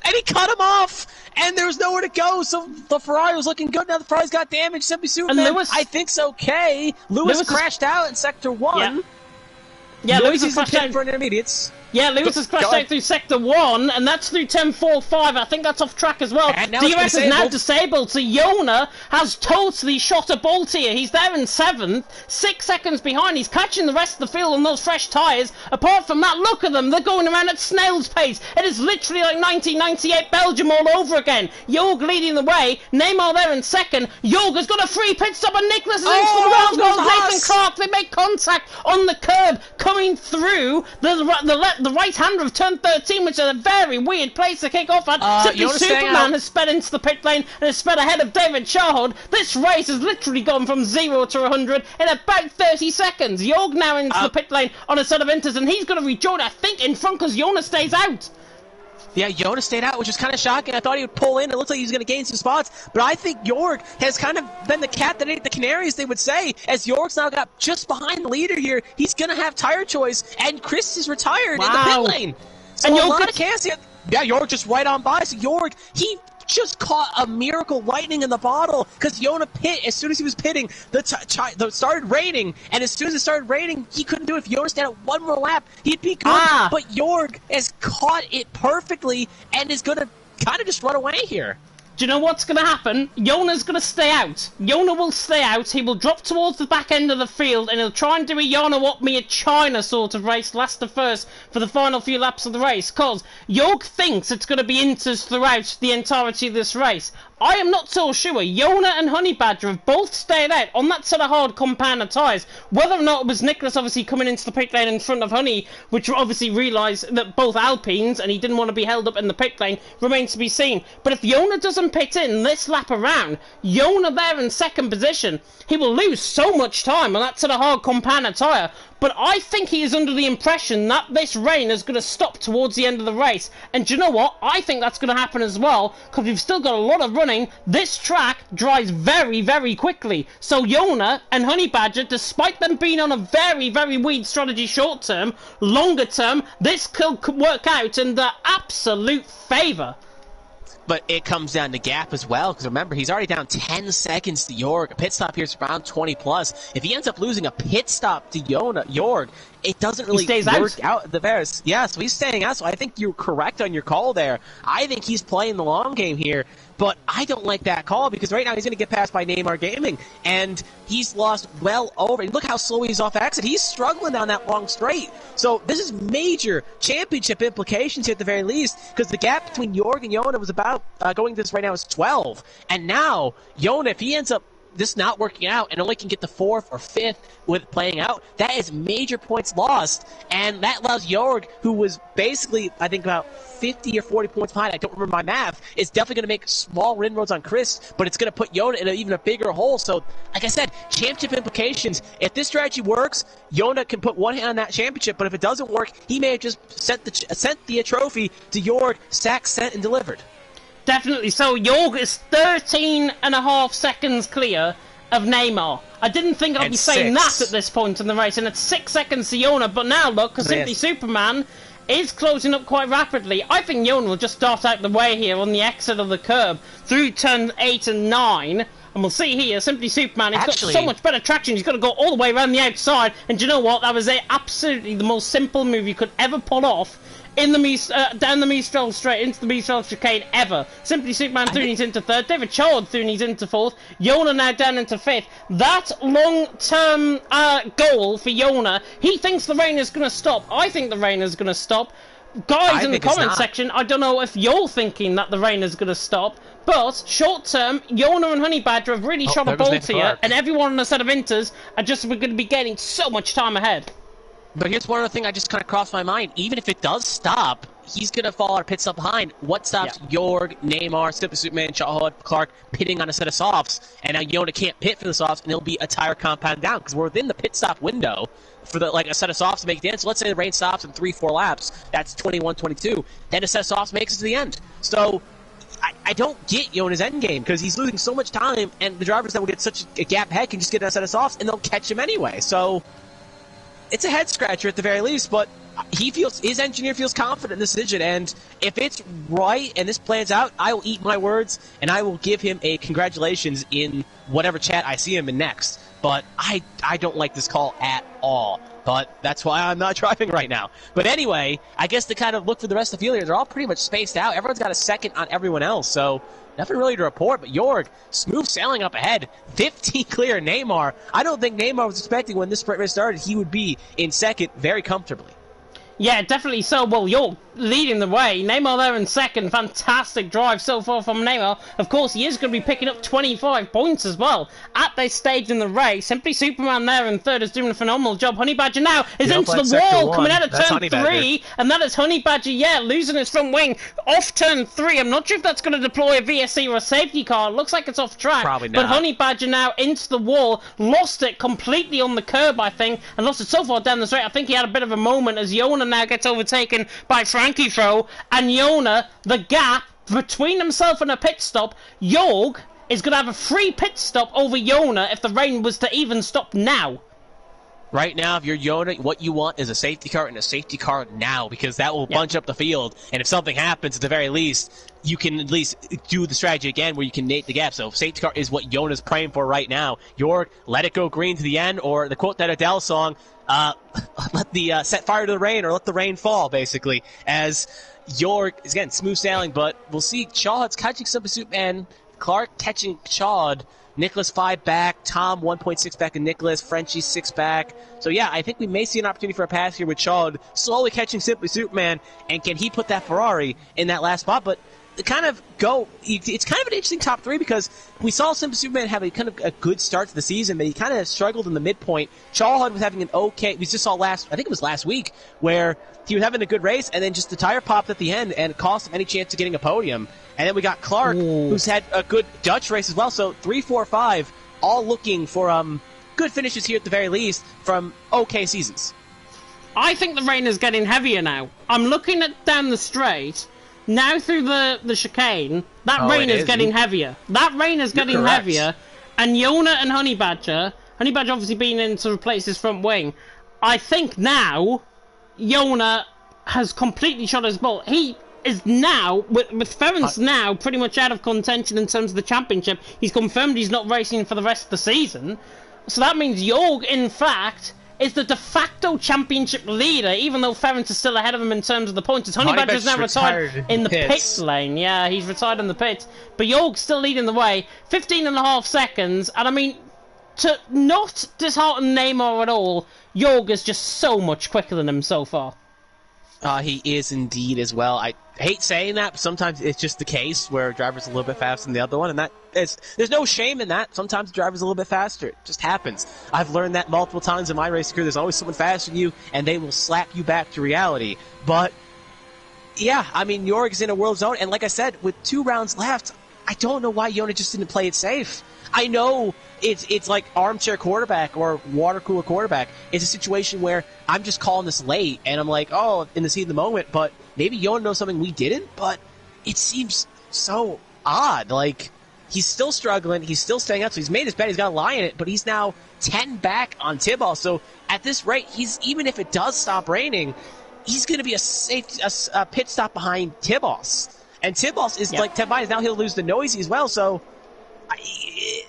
And he cut him off, and there was nowhere to go, so the Ferrari was looking good. Now the Ferrari's got damage. Simply Superman, I think's okay. Lewis crashed out in Sector 1. Yeah, Lewis is crashed out for intermediates. Yeah, Lewis has crashed out through Sector 1, and that's through 10.45. I think that's off track as well. DRS is now disabled, so Yona has totally shot a bolt here. He's there in 7th, 6 seconds behind. He's catching the rest of the field on those fresh tyres. Apart from that, look at them. They're going around at snail's pace. It is literally like 1998 Belgium all over again. Jorg leading the way. Neymar there in 2nd. Jorg has got a free pit stop, and Nicholas is into the ground. Nathan Clark, they make contact on the curb, coming through the right-hander of turn 13, which is a very weird place to kick off at. Simply Superman has sped into the pit lane and has sped ahead of David Chahod. This race has literally gone from 0 to 100 in about 30 seconds. Jorg now into the pit lane on a set of inters, and he's going to rejoin, I think, in front, because Jonas stays out. Yeah, Jonas stayed out, which was kind of shocking. I thought he would pull in. It looked like he was going to gain some spots. But I think Jorg has kind of been the cat that ate the canaries, they would say, as Jorg's now got just behind the leader here. He's going to have tire choice, and Chris is retired in the pit lane. So and a lot of chaos here. Yeah, Jorg just right on by. So Jorg, he just caught a miracle lightning in the bottle, because Yona pit as soon as he was pitting. The started raining, and as soon as it started raining, he couldn't do it. If Yona stayed at one more lap, he'd be good. But Jorg has caught it perfectly and is going to kind of just run away here. Do you know what's going to happen? Yona's going to stay out. Yona will stay out. He will drop towards the back end of the field, and he'll try and do a Yona what me a China sort of race, last to first, for the final few laps of the race. Because Jorg thinks it's going to be inters throughout the entirety of this race. I am not so sure. Yona and Honey Badger have both stayed out on that set of hard compound of tyres. Whether or not it was Nicholas obviously coming into the pit lane in front of Honey, which obviously realised that both Alpines, and he didn't want to be held up in the pit lane, remains to be seen. But if Yona doesn't pit in this lap around, Yona there in 2nd position, he will lose so much time on that set of hard compound of tyre. But I think he is under the impression that this rain is going to stop towards the end of the race. And do you know what? I think that's going to happen as well, because we've still got a lot of running. This track dries very, very quickly. So Yona and Honey Badger, despite them being on a very, very weird strategy short term, longer term, this could work out in their absolute favour. But it comes down to gap as well, because remember, he's already down 10 seconds to Jorg. A pit stop here is around 20+. If he ends up losing a pit stop to Jorg, it doesn't really work out at the Bears. Yeah, so he's staying out, so I think you're correct on your call there. I think he's playing the long game here, but I don't like that call because right now he's going to get passed by Neymar Gaming, and he's lost well over. Look how slow he's off exit. He's struggling down that long straight. So this is major championship implications here at the very least, because the gap between Jorg and Yona was about, going to this right now, is 12. And now, Yona, if he ends up this not working out and only can get the 4th or 5th with playing out, that is major points lost, and that allows Jorg, who was basically, I think, about 50 or 40 points behind, I don't remember my math, is definitely going to make small inroads on Chris, but it's going to put Yona in even a bigger hole. So, like I said, championship implications. If this strategy works, Yona can put one hand on that championship, but if it doesn't work, he may have just sent the trophy to Jorg, sacked, sent, and delivered. Definitely. So Jorg is 13.5 seconds clear of Neymar. I didn't think I'd be saying that at this point in the race, and it's 6 seconds to Yona, but now look, because Simply Superman is closing up quite rapidly. I think Yona will just dart out the way here on the exit of the curb through turn 8 and 9. And we'll see here, Simply Superman, he's got so much better traction, he's got to go all the way around the outside, and do you know what? That was absolutely the most simple move you could ever pull off in the down the Mistral straight into the Mistral chicane ever. Simply Superman through he's into 3rd, David Chard through he's into 4th, Yona now down into 5th. That long-term goal for Yona, he thinks the rain is going to stop. I think the rain is going to stop. Guys in the comment section, I don't know if you're thinking that the rain is going to stop, but short term, Yona and Honey Badger have really shot a bolt here, and everyone on a set of inters are just going to be gaining so much time ahead. But here's one other thing I just kind of crossed my mind. Even if it does stop, he's going to fall out or pit stop behind. What stops Jorg, Neymar, Simply Superman, Shahad, Clark pitting on a set of softs? And now Yona can't pit for the softs, and it'll be a tire compound down because we're within the pit stop window for a set of softs to make the end. So let's say the rain stops in 3-4 laps. That's 21-22. Then a set of softs makes it to the end. So I don't get Yona's end game because he's losing so much time, and the drivers that will get such a gap ahead can just get a set of softs, and they'll catch him anyway. So it's a head scratcher at the very least, but his engineer feels confident in this decision, and if it's right and this plans out, I will eat my words and I will give him a congratulations in whatever chat I see him in next. But I don't like this call at all. But that's why I'm not driving right now. But anyway, I guess to kind of look for the rest of the field here, they're all pretty much spaced out. Everyone's got a second on everyone else, so nothing really to report. But Jorg, smooth sailing up ahead, 15 clear. Neymar, I don't think Neymar was expecting when this sprint race started he would be in second very comfortably. Yeah, definitely so. Well, you're leading the way. Neymar there in second. Fantastic drive so far from Neymar. Of course, he is going to be picking up 25 points as well at this stage in the race. Simply Superman there in third is doing a phenomenal job. Honey Badger now is into the wall, coming out of turn 3. And that is Honey Badger, losing his front wing off turn 3. I'm not sure if that's going to deploy a VSC or a safety car. It looks like it's off track. Probably not. But Honey Badger now into the wall. Lost it completely on the curb, I think. And lost it so far down the straight. I think he had a bit of a moment as Yona now gets overtaken by Frankie Fro, and Yona, the gap between himself and a pit stop, Jorg is going to have a free pit stop over Yona if the rain was to even stop now. Right now, if you're Yona, what you want is a safety car and a safety car now, because that will bunch up the field, and if something happens, at the very least, you can at least do the strategy again where you can nate the gap. So safety car is what Yona's praying for right now. Jorg, let it go green to the end, or the quote that Adele song, let the set fire to the rain, or let the rain fall, basically, as Jorg is, again, smooth sailing, but we'll see Chad's catching Simply Superman, Clark catching Chad, Nicholas 5 back, Tom 1.6 back, and Nicholas, Frenchie 6 back. So yeah, I think we may see an opportunity for a pass here with Chad slowly catching Simply Superman, and can he put that Ferrari in that last spot? But it's kind of an interesting top 3 because we saw Simply Superman have a kind of a good start to the season, but he kind of struggled in the midpoint. Charlton was having an okay, we just saw I think it was last week, where he was having a good race, and then just the tire popped at the end, and it cost him any chance of getting a podium. And then we got Clark, who's had a good Dutch race as well. So 3, 4, 5, all looking for good finishes here at the very least from okay seasons. I think the rain is getting heavier now. I'm looking down the straight. Now through the chicane, that rain is getting heavier. That rain is getting heavier. And Yona and Honey Badger obviously being in to replace his front wing. I think now Yona has completely shot his ball. He is now, with Ference now pretty much out of contention in terms of the championship. He's confirmed he's not racing for the rest of the season. So that means Jorg, in fact, is the de facto championship leader, even though Ference is still ahead of him in terms of the points. Honey Badger's now retired in the pit lane. Yeah, he's retired in the pit. But Jorg's still leading the way. 15.5 seconds. And I mean, to not dishearten Neymar at all, Jorg is just so much quicker than him so far. He is indeed as well. I hate saying that, but sometimes it's just the case where a driver's a little bit faster than the other one, and there's no shame in that. Sometimes the driver's a little bit faster. It just happens. I've learned that multiple times in my racing career. There's always someone faster than you, and they will slap you back to reality. But, yeah, I mean, Jorg's in a world zone, and like I said, with 2 rounds left, I don't know why Yona just didn't play it safe. I know it's like armchair quarterback or water cooler quarterback. It's a situation where I'm just calling this late, and I'm like, oh, in the heat of the moment, but maybe Yona knows something we didn't, but it seems so odd. Like, he's still struggling, he's still staying up, so he's made his bet, he's got a lie in it, but he's now 10 back on Tiball, so at this rate, even if it does stop raining, he's going to be a pit stop behind Tiball. And Tiball is like 10 behind, now he'll lose the Noisy as well, so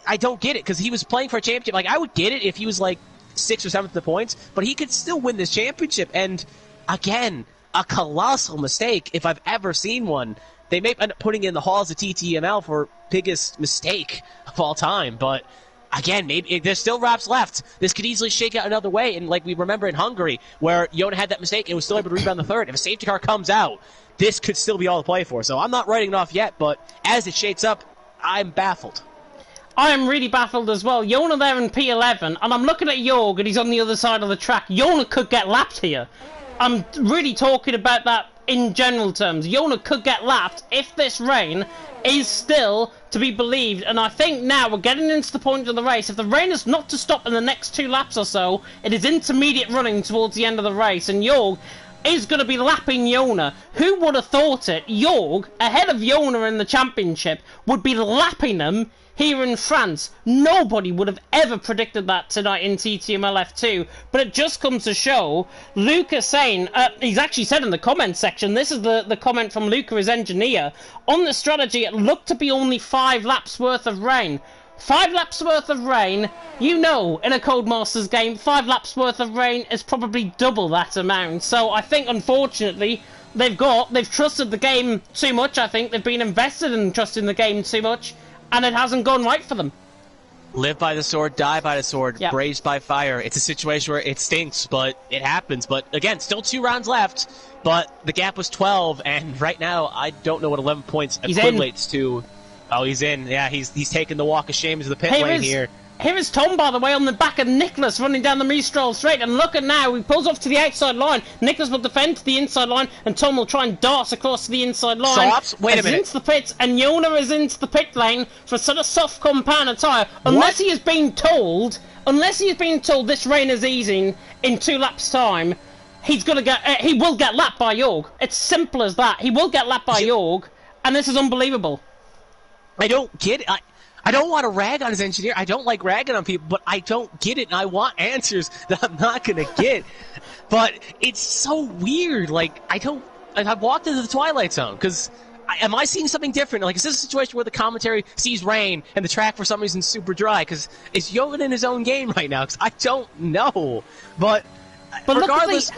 I don't get it, because he was playing for a championship. Like, I would get it if he was like 6th or 7th of the points, but he could still win this championship. And again, a colossal mistake if I've ever seen one. They may end up putting in the halls of TTML for biggest mistake of all time, but again, maybe there's still laps left. This could easily shake out another way, and like we remember in Hungary, where Yona had that mistake and was still able to rebound the third. If a safety car comes out, this could still be all to play for. So I'm not writing it off yet, but as it shakes up, I'm baffled. I am really baffled as well. Yona there in P11, and I'm looking at Jorg, and he's on the other side of the track. Yona could get lapped here. I'm really talking about that in general terms. Yona could get lapped if this rain is still to be believed, and I think now we're getting into the point of the race. If the rain is not to stop in the next 2 laps or so, it is intermediate running towards the end of the race, and Jorg is going to be lapping Yona. Who would have thought it? Jorg, ahead of Yona in the championship, would be lapping him here in France. Nobody would have ever predicted that tonight in TTML F2, but it just comes to show Luca saying, he's actually said in the comment section, this is the comment from Luca, his engineer, on the strategy it looked to be only 5 laps worth of rain. 5 laps worth of rain, you know, in a Codemasters game, 5 laps worth of rain is probably double that amount. So I think, unfortunately, they've trusted the game too much. I think they've been invested in trusting the game too much, and it hasn't gone right for them. Live by the sword, die by the sword, yep. Braised by fire. It's a situation where it stinks, but it happens. But again, still 2 rounds left, but the gap was 12, and right now, I don't know what 11 points equates to. Oh, he's in. Yeah, he's taking the walk of shame into the pit lane here. Here is Tom, by the way, on the back of Nicholas, running down the Mistral straight. And look at now, he pulls off to the outside line. Nicholas will defend to the inside line, and Tom will try and dart across to the inside line. Stops. Wait a minute. Into the pits, and Yona is into the pit lane for a sort of soft compound tyre. Unless he is being told this rain is easing in 2 laps' time, he will get lapped by Jorg. It's simple as that. He will get lapped by Jorg, and this is unbelievable. I don't get it. I don't want to rag on his engineer. I don't like ragging on people, but I don't get it, and I want answers that I'm not going to get. But it's so weird. Like, I've walked into the Twilight Zone, because am I seeing something different? Like, is this a situation where the commentary sees rain and the track for some reason is super dry? Because is Yogan in his own game right now? Because I don't know. But regardless...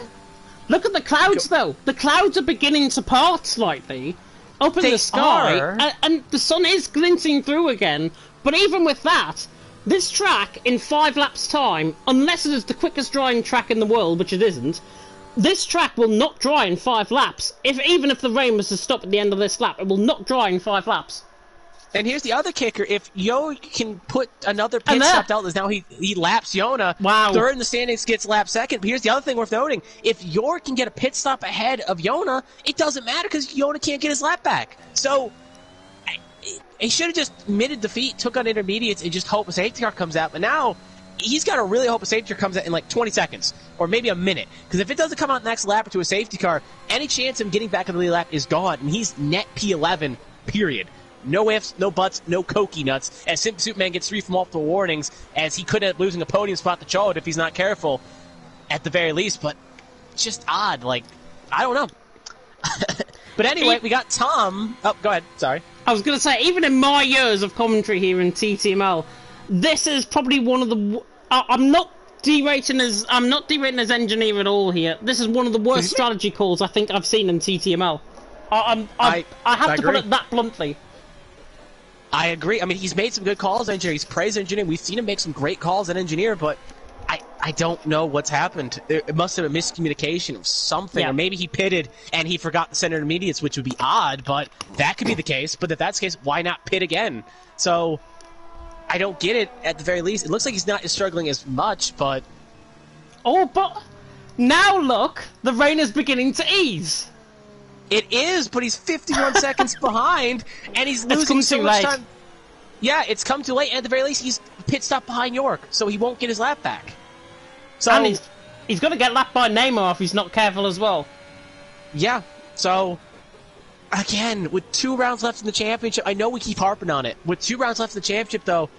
Look at the clouds, though. The clouds are beginning to part slightly up in the sky, and the sun is glinting through again. But even with that, this track, in 5 laps' time, unless it is the quickest drying track in the world, which it isn't, this track will not dry in 5 laps. Even if the rain was to stop at the end of this lap, it will not dry in 5 laps. And here's the other kicker. If Yo can put another pit stop out, now he laps Yona. Wow. Third in the standings, gets lapped second. But here's the other thing worth noting. If York can get a pit stop ahead of Yona, it doesn't matter because Yona can't get his lap back. So he should have just admitted defeat, took on intermediates, and just hope a safety car comes out. But now he's got to really hope a safety car comes out in like 20 seconds or maybe a minute. Because if it doesn't come out next lap or to a safety car, any chance of him getting back in the lead lap is gone. And he's net P11, period. No ifs, no buts, no cokey nuts, as Superman gets 3 from multiple warnings, as he could end up losing a podium spot to Charlotte if he's not careful, at the very least, but just odd, like, I don't know. But anyway, we got Tom. Oh, go ahead, sorry. I was going to say, even in my years of commentary here in TTML, this is probably one of the... I'm not not derating his engineer at all here. This is one of the worst strategy calls I think I've seen in TTML. I have to put it that bluntly. I agree. I mean, he's made some good calls, engineer. He's praised engineer. We've seen him make some great calls at engineer, but I don't know what's happened. It must have been miscommunication of something, or maybe he pitted and he forgot to send intermediates, which would be odd, but that could be the case. But if that's the case, why not pit again? So I don't get it at the very least. It looks like he's not struggling as much, but... Oh, but now look, the rain is beginning to ease. It is, but he's 51 seconds behind, and he's losing so much time. Yeah, it's come too late, and at the very least, he's pit stop behind York, so he won't get his lap back. So, and he's going to get lapped by Neymar if he's not careful as well. Yeah, so, again, with 2 rounds left in the championship, I know we keep harping on it. With 2 rounds left in the championship, though,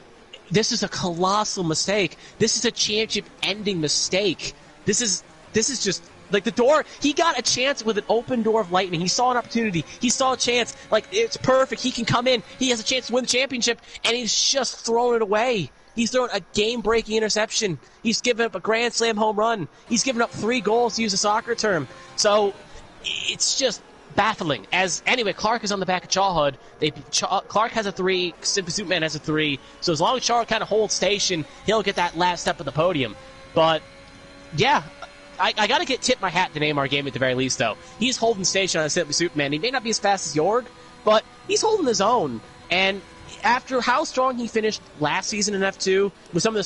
this is a colossal mistake. This is a championship-ending mistake. This is just... Like, the door, he got a chance with an open door of lightning. He saw an opportunity. He saw a chance. Like, it's perfect. He can come in. He has a chance to win the championship, and he's just throwing it away. He's thrown a game-breaking interception. He's given up a Grand Slam home run. He's given up 3 goals, to use a soccer term. So, it's just baffling. Anyway, Clark is on the back of Chawhood. Clark has a 3, Simply Superman has a 3. So as long as Chawhood kind of holds station, he'll get that last step of the podium. But, yeah... I gotta tip my hat to Neymar game at the very least, though. He's holding station on a Simply Superman. He may not be as fast as Jorg, but he's holding his own. And after how strong he finished last season in F2, with some of the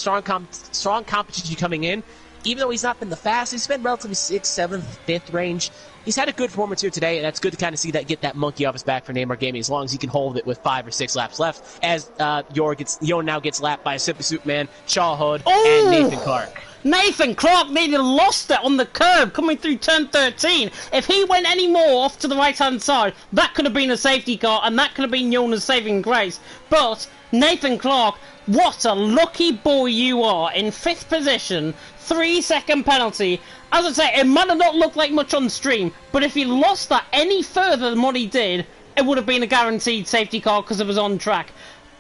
strong competition coming in, even though he's not been the fastest, he's been relatively 6th, 7th, 5th range. He's had a good performance here today, and that's good to kind of see that get that monkey off his back for Neymar Gaming, as long as he can hold it with 5 or 6 laps left, as Jorg now gets lapped by Simply Superman, Chawhood, and Nathan Clark. Nathan Clark nearly lost it on the curb coming through turn 13. If he went any more off to the right-hand side, that could have been a safety car, and that could have been Jona's saving grace. But Nathan Clark, what a lucky boy you are, in 5th position, 3-second penalty. As I say, it might have not looked like much on stream, but if he lost that any further than what he did, it would have been a guaranteed safety car because it was on track.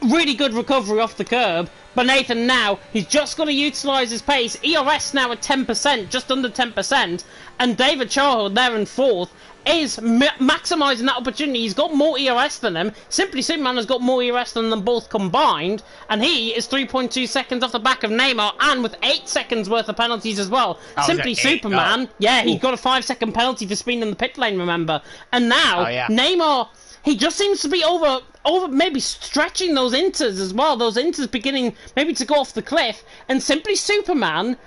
Really good recovery off the curb, but Nathan now, he's just got to utilise his pace. ERS now at 10%, just under 10%, and David Chawhood there in 4th is maximising that opportunity. He's got more ERS than him. Simply Superman has got more ERS than them both combined, and he is 3.2 seconds off the back of Neymar, and with 8 seconds worth of penalties as well. Simply Superman, yeah, he got a 5-second penalty for speeding in the pit lane, remember. And now, Neymar... He just seems to be over maybe stretching those inters as well. Those inters beginning maybe to go off the cliff. And Simply Superman,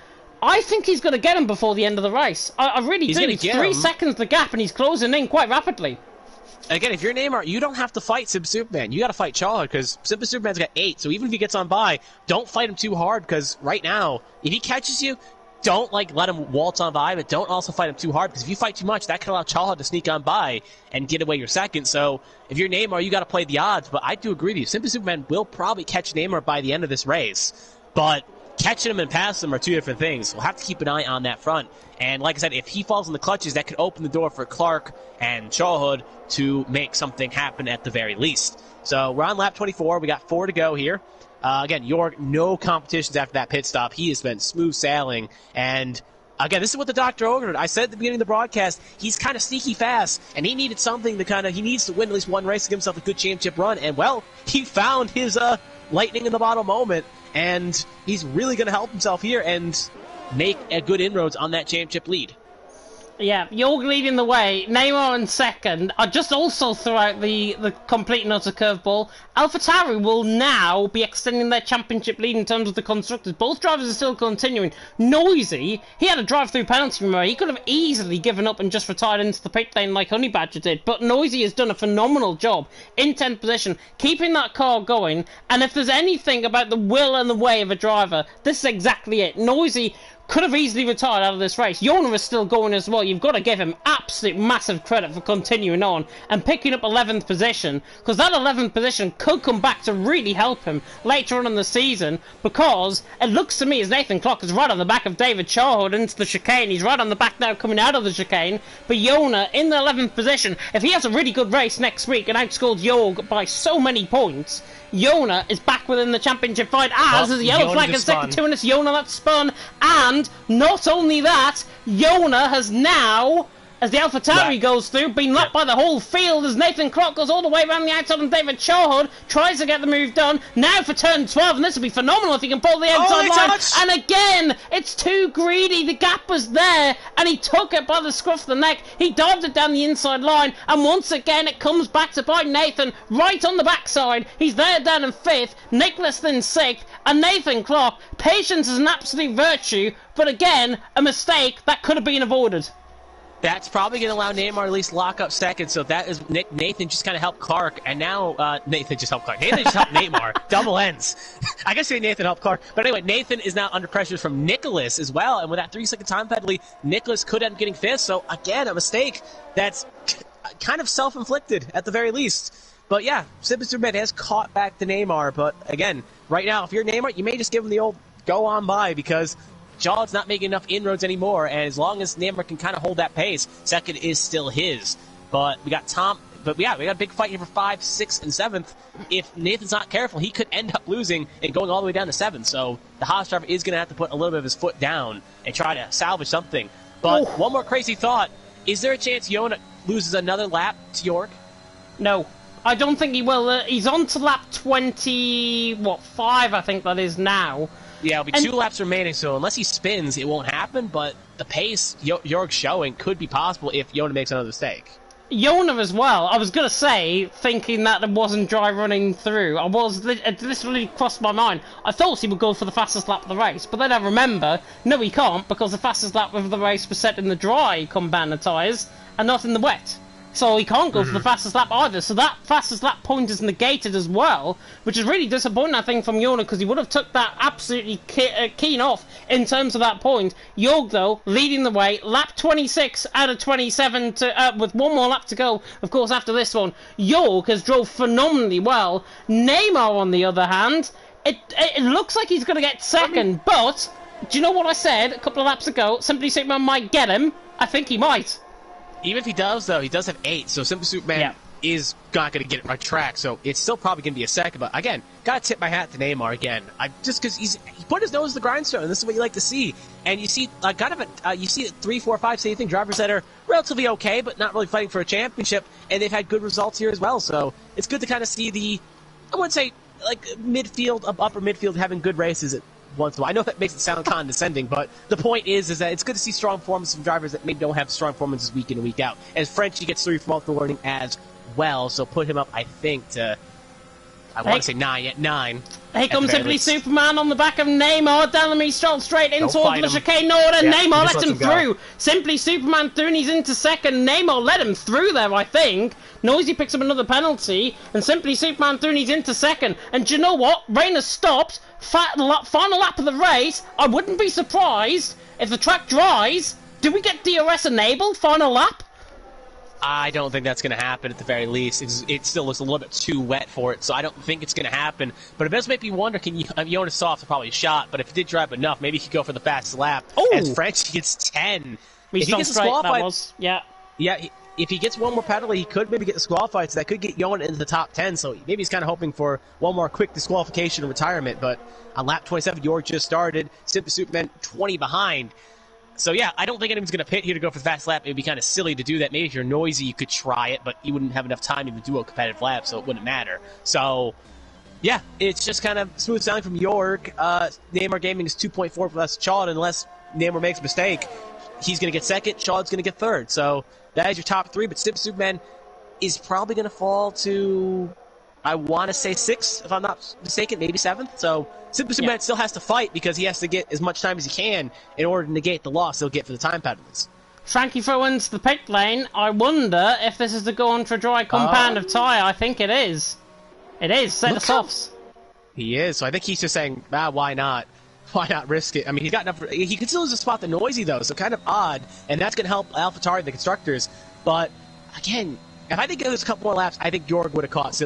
I think he's going to get him before the end of the race. I really do. It's 3 seconds the gap, and he's closing in quite rapidly. Again, if you're Neymar, you don't have to fight Simply Superman. You got to fight Chawhood, because Simply Superman's got 8. So even if he gets on by, don't fight him too hard, because right now, if he catches you, don't let him waltz on by, but don't also fight him too hard, because if you fight too much, that can allow Chawhood to sneak on by and get away your second. So if you're Neymar, you got to play the odds. But I do agree with you. Simply Superman will probably catch Neymar by the end of this race, but catching him and passing him are 2 different things. We'll have to keep an eye on that front. And like I said, if he falls in the clutches, that could open the door for Clark and Chawhood to make something happen at the very least. So we're on lap 24. We got 4 to go here. Again, Jorg, no competitions after that pit stop. He has been smooth sailing. And, again, this is what the doctor ordered. I said at the beginning of the broadcast, he's kind of sneaky fast, and he needed something to he needs to win at least one race to give himself a good championship run. And, well, he found his lightning in the bottle moment, and he's really going to help himself here and make a good inroads on that championship lead. Yeah, Jorg leading the way, Neymar in second. I just also threw out the complete and utter curveball. AlphaTauri will now be extending their championship lead in terms of the constructors. Both drivers are still continuing. Noisy, he had a drive-through penalty, remember. He could have easily given up and just retired into the pit lane like Honey Badger did. But Noisy has done a phenomenal job in 10th position, keeping that car going. And if there's anything about the will and the way of a driver, this is exactly it. Noisy could have easily retired out of this race. Yona is still going as well. You've got to give him absolute massive credit for continuing on and picking up 11th position, because that 11th position could come back to really help him later on in the season, because it looks to me as Nathan Clock is right on the back of David Charhood into the chicane. He's right on the back now coming out of the chicane, but Yona in the 11th position, if he has a really good race next week and outscores Jorg by so many points, Yona is back within the championship fight, as is the yellow flag is second to, and it's Yona that's spun. And not only that, Yona has now, as the AlphaTauri goes through, been lapped by the whole field as Nathan Clock goes all the way around the outside and David Charhood tries to get the move done. Now for turn 12, and this will be phenomenal if he can pull the outside line. And again, it's too greedy. The gap was there, and he took it by the scruff of the neck. He dived it down the inside line, and once again it comes back to bite Nathan right on the backside. He's there down in 5th, Nicholas then 6th, and Nathan Clock. Patience is an absolute virtue, but again, a mistake that could have been avoided. That's probably going to allow Neymar to at least lock up second, so that is Nathan just kind of helped Clark, and now Nathan just helped Clark. Nathan just helped Neymar. Double ends. I guess Nathan helped Clark. But anyway, Nathan is now under pressure from Nicholas as well, and with that 3-second time penalty, Nicholas could end up getting 5th, so again, a mistake that's kind of self-inflicted at the very least. But yeah, Superman has caught back the Neymar, but again, right now, if you're Neymar, you may just give him the old go on by, because Jawed's not making enough inroads anymore, and as long as Neymar can kind of hold that pace, second is still his. But we got Tom, but yeah, we got a big fight here for 5th, 6th, and 7th. If Nathan's not careful, he could end up losing and going all the way down to 7th. So the Haas driver is going to have to put a little bit of his foot down and try to salvage something. But one more crazy thought: is there a chance Yona loses another lap to York? No. I don't think he will. He's on to lap 5, I think that is now. Yeah, it'll be 2 laps remaining, so unless he spins, it won't happen, but the pace Jorg's showing could be possible if Yona makes another mistake. Yona as well. I was going to say, thinking that it wasn't dry running through, it literally crossed my mind. I thought he would go for the fastest lap of the race, but then I remember, no he can't, because the fastest lap of the race was set in the dry Combiner tyres, and not in the wet. So he can't go for the fastest lap either, so that fastest lap point is negated as well, which is really disappointing, I think, from Yona, because he would have took that absolutely keen off in terms of that point. Jorg, though, leading the way, lap 26 out of 27, with one more lap to go, of course, after this one. Jorg has drove phenomenally well. Neymar, on the other hand, it looks like he's going to get second, but do you know what I said a couple of laps ago? Simply Superman might get him. I think he might. Even if he does, though, he does have 8, so Simple Superman is not going to get it right track, so it's still probably going to be a second. But again, got to tip my hat to Neymar again. Just because he put his nose to the grindstone, and this is what you like to see. And you see, you see 3, 4, 5, same thing, drivers that are relatively okay, but not really fighting for a championship, and they've had good results here as well. So it's good to kind of see the, I wouldn't say like midfield, upper midfield having good races once in a while. I know that makes it sound condescending, but the point is that it's good to see strong performances from drivers that maybe don't have strong performances week in and week out. And Frenchie gets 3 from the learning as well, so put him up, I think, to, I want to say 9, yet 9. Here comes Simply Superman on the back of Neymar. Delamy straight in towards the chicane. Neymar lets him through. Simply Superman through, and he's into second. Neymar let him through there, I think. Noisy picks up another penalty, and Simply Superman through, and he's into second. And do you know what? Rain has stopped. Final lap of the race. I wouldn't be surprised if the track dries. Do we get DRS enabled final lap? I don't think that's going to happen at the very least. It still looks a little bit too wet for it, so I don't think it's going to happen. But it does make me wonder, Jonas Soft probably shot, but if it did drive enough, maybe he could go for the fastest lap. As French gets 10. If he gets disqualified, if he gets one more penalty, he could maybe get disqualified, so that could get Yona into the top 10. So maybe he's kind of hoping for one more quick disqualification and retirement. But on lap 27, York just started. Simply Superman 20 behind. So yeah, I don't think anyone's going to pit here to go for the fast lap. It would be kind of silly to do that. Maybe if you're noisy, you could try it, but you wouldn't have enough time to do a competitive lap, so it wouldn't matter. So yeah, it's just kind of smooth sailing from York. Neymar Gaming is 2.4 for less Chawed, unless Neymar makes a mistake. He's going to get second, Chawed's going to get third. So that is your top 3, but Superman is probably going to fall to, I want to say 6th, if I'm not mistaken, maybe 7th. So Superman still has to fight because he has to get as much time as he can in order to negate the loss he'll get for the time penalties. Frankie throws the pit lane. I wonder if this is to go on for a dry compound of tyre. I think it is. It is. Set the softs. He is. So I think he's just saying, why not? why not risk it? I mean, he got enough. He could still lose a spot to Noisy though, so kind of odd, and that's going to help AlphaTauri, the constructors. But again, if I think it was a couple more laps, I think Jorg would have caught.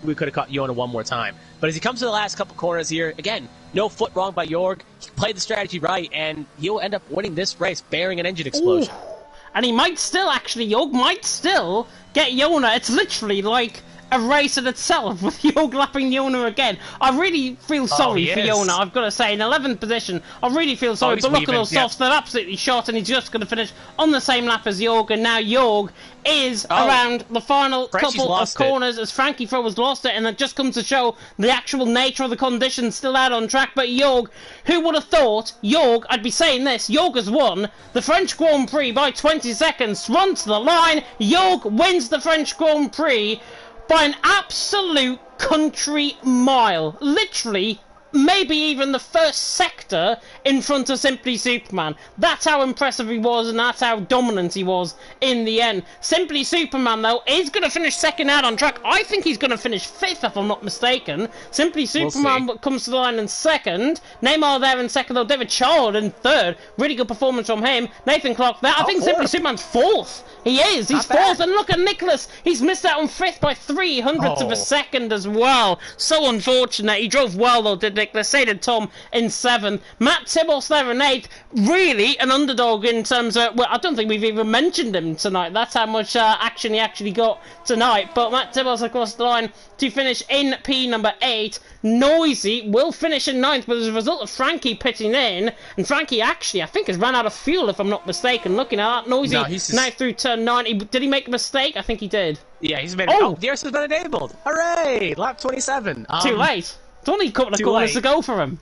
We could have caught Yona one more time. But as he comes to the last couple corners here, again, no foot wrong by Jorg. He played the strategy right, and he'll end up winning this race, bearing an engine explosion. Ooh. And he might still, actually, Jorg might still get Yona. It's literally like a race in itself with Jorg lapping Yona again. I really feel sorry for Yona, I've got to say. In 11th position, I really feel sorry. But look at those softs, they're absolutely shot, and he's just going to finish on the same lap as Jorg. And now Jorg is around the final couple of corners as Frankie Froh lost it, and that just comes to show the actual nature of the conditions still out on track. But Jorg, who would have thought, Jorg, I'd be saying this, Jorg has won the French Grand Prix by 20 seconds, run to the line, Jorg wins the French Grand Prix by an absolute country mile. Literally, maybe even the first sector in front of Simply Superman. That's how impressive he was, and that's how dominant he was in the end. Simply Superman, though, is going to finish second out on track. I think he's going to finish fifth, if I'm not mistaken. Simply Superman comes to the line in second. Neymar there in second, though. David Child in third. Really good performance from him. Nathan Clark there. I think Simply Superman's fourth. He is. He's fourth. And look at Nicholas. He's missed out on fifth by 300ths of a second as well. So unfortunate. He drove well, though, did Nicholas. So did Tom in seventh. Matt Tibbles there in eighth. Really an underdog in terms of... Well, I don't think we've even mentioned him tonight. That's how much action he actually got tonight. But Matt Tibbles across the line to finish in P number 8. Noisy will finish in 9th, but as a result of Frankie pitting in, and Frankie actually, I think, has run out of fuel, if I'm not mistaken. Looking at that, Noisy now through turn 9. Did he make a mistake? I think he did. Yeah, he's made it. Oh, the air has been enabled. Hooray! Lap 27. Too late. It's only a couple of corners to go for him.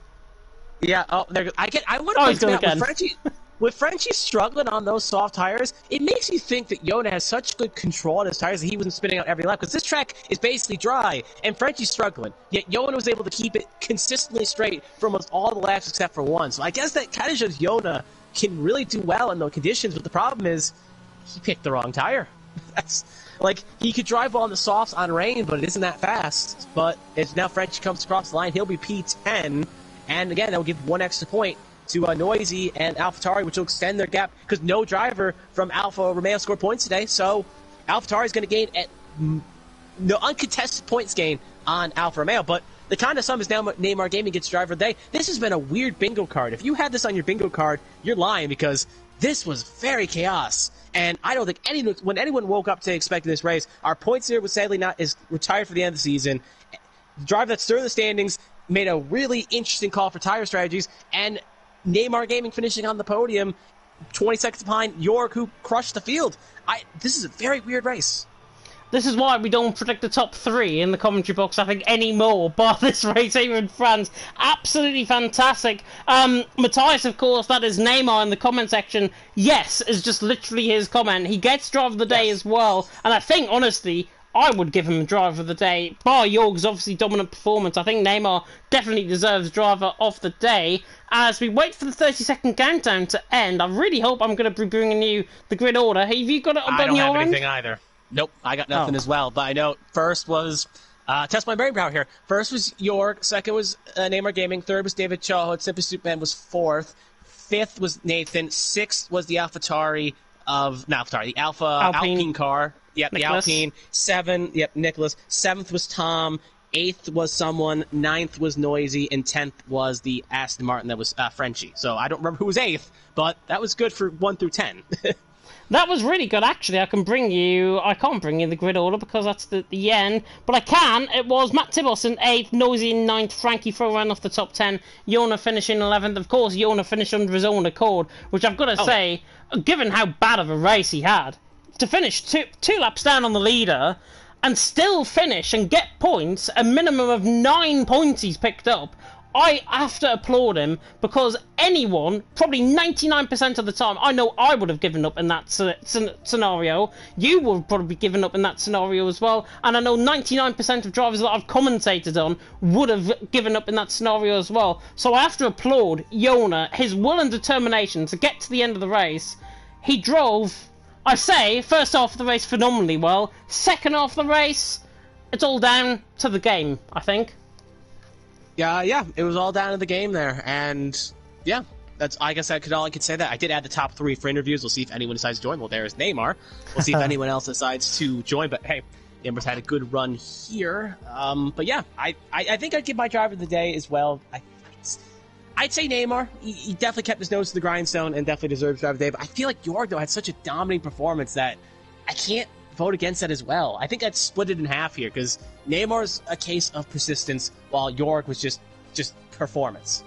Yeah, I want to point out with Frenchie struggling on those soft tires, it makes you think that Yona has such good control on his tires that he wasn't spinning out every lap, because this track is basically dry, and Frenchie's struggling. Yet Yona was able to keep it consistently straight for almost all the laps except for one. So I guess that kind of shows Yona can really do well in those conditions, but the problem is he picked the wrong tire. That's... Like, he could drive well on the softs on rain, but it isn't that fast. But as now Frenchie comes across the line, he'll be P10. And again, that will give one extra point to Noisy and AlphaTauri, which will extend their gap, because no driver from Alfa Romeo scored points today. So AlphaTauri is going to gain no uncontested points gain on Alfa Romeo. But the kind of sum is now Neymar Gaming gets driver of the day. This has been a weird bingo card. If you had this on your bingo card, you're lying, because this was very chaos. And I don't think when anyone woke up to expecting this race, our points here was sadly is retired for the end of the season. The driver that stirred the standings made a really interesting call for tire strategies, and Neymar Gaming finishing on the podium, 20 seconds behind Jorg, who crushed the field. This is a very weird race. This is why we don't predict the top 3 in the commentary box, I think, anymore, bar this race here in France. Absolutely fantastic. Matthias, of course, that is Neymar in the comment section. Yes, is just literally his comment. He gets driver of the day as well. And I think, honestly, I would give him driver of the day. Bar Jorg's obviously dominant performance, I think Neymar definitely deserves driver of the day. As we wait for the 30-second countdown to end, I really hope I'm going to be bringing you the grid order. Have you got it up on your end? I don't have anything either. Nope, I got nothing as well. But I know first was test my brain power here. First was Jorg, second was Neymar Gaming, third was David Cho, Simply Superman was fourth, fifth was Nathan, sixth was the the Alpine car. Yep, Nicholas. The Alpine. 7, Nicholas. 7th was Tom. 8th was someone. 9th was Noisy, and 10th was the Aston Martin that was Frenchie. So I don't remember who was 8th, but that was good for 1 through 10. That was really good, actually. I can't bring you the grid order because that's the end, but I can. It was Matt Tibbles in 8th, Noisy in 9th, Frankie Froh ran off the top 10, Yona finishing 11th. Of course, Yona finished under his own accord, which I've got to say, given how bad of a race he had, to finish two laps down on the leader and still finish and get points, a minimum of 9 points he's picked up, I have to applaud him, because anyone, probably 99% of the time, I know I would have given up in that scenario. You would have probably given up in that scenario as well. And I know 99% of drivers that I've commentated on would have given up in that scenario as well. So I have to applaud Yona, his will and determination to get to the end of the race. He drove, I say, first half of the race phenomenally well. Second half of the race, it's all down to the game, I think. Yeah, it was all down to the game there, and yeah, I guess I could say that. I did add the top 3 for interviews. We'll see if anyone decides to join. Well, there's Neymar. We'll see if anyone else decides to join. But hey, Neymar's had a good run here. But yeah, I think I'd give my driver of the day as well. I'd say Neymar. He definitely kept his nose to the grindstone and definitely deserves driver of the day. But I feel like Jorg, though, had such a dominating performance that I can't vote against that as well. I think I'd split it in half here because Neymar's a case of persistence while Jorg was just performance.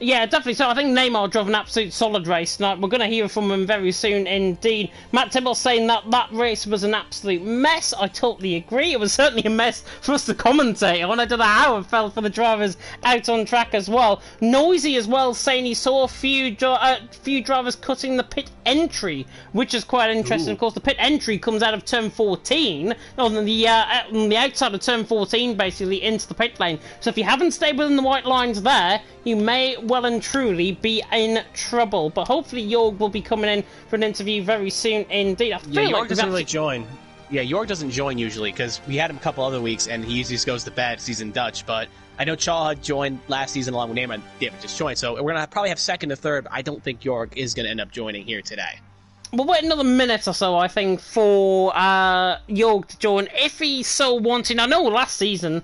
Yeah, definitely. So I think Neymar drove an absolute solid race tonight. We're going to hear from him very soon indeed. Matt Tibble saying that race was an absolute mess. I totally agree. It was certainly a mess for us to commentate on. I don't know how it felt for the drivers out on track as well. Noisy as well, saying he saw a few drivers cutting the pit entry, which is quite interesting. Ooh. Of course, the pit entry comes out of turn 14, on the outside of turn 14, basically, into the pit lane. So if you haven't stayed within the white lines there, you may well and truly be in trouble. But hopefully Jorg will be coming in for an interview very soon indeed. Jorg doesn't really join. Yeah, Jorg doesn't join usually, because we had him a couple other weeks, and he usually just goes to bed because he's in Dutch. But I know Chaw had joined last season along with Neymar, and David just joined. So we're going to probably have second or third, but I don't think Jorg is going to end up joining here today. We'll wait another minute or so, I think, for Jorg to join, if he's so wanting. I know last season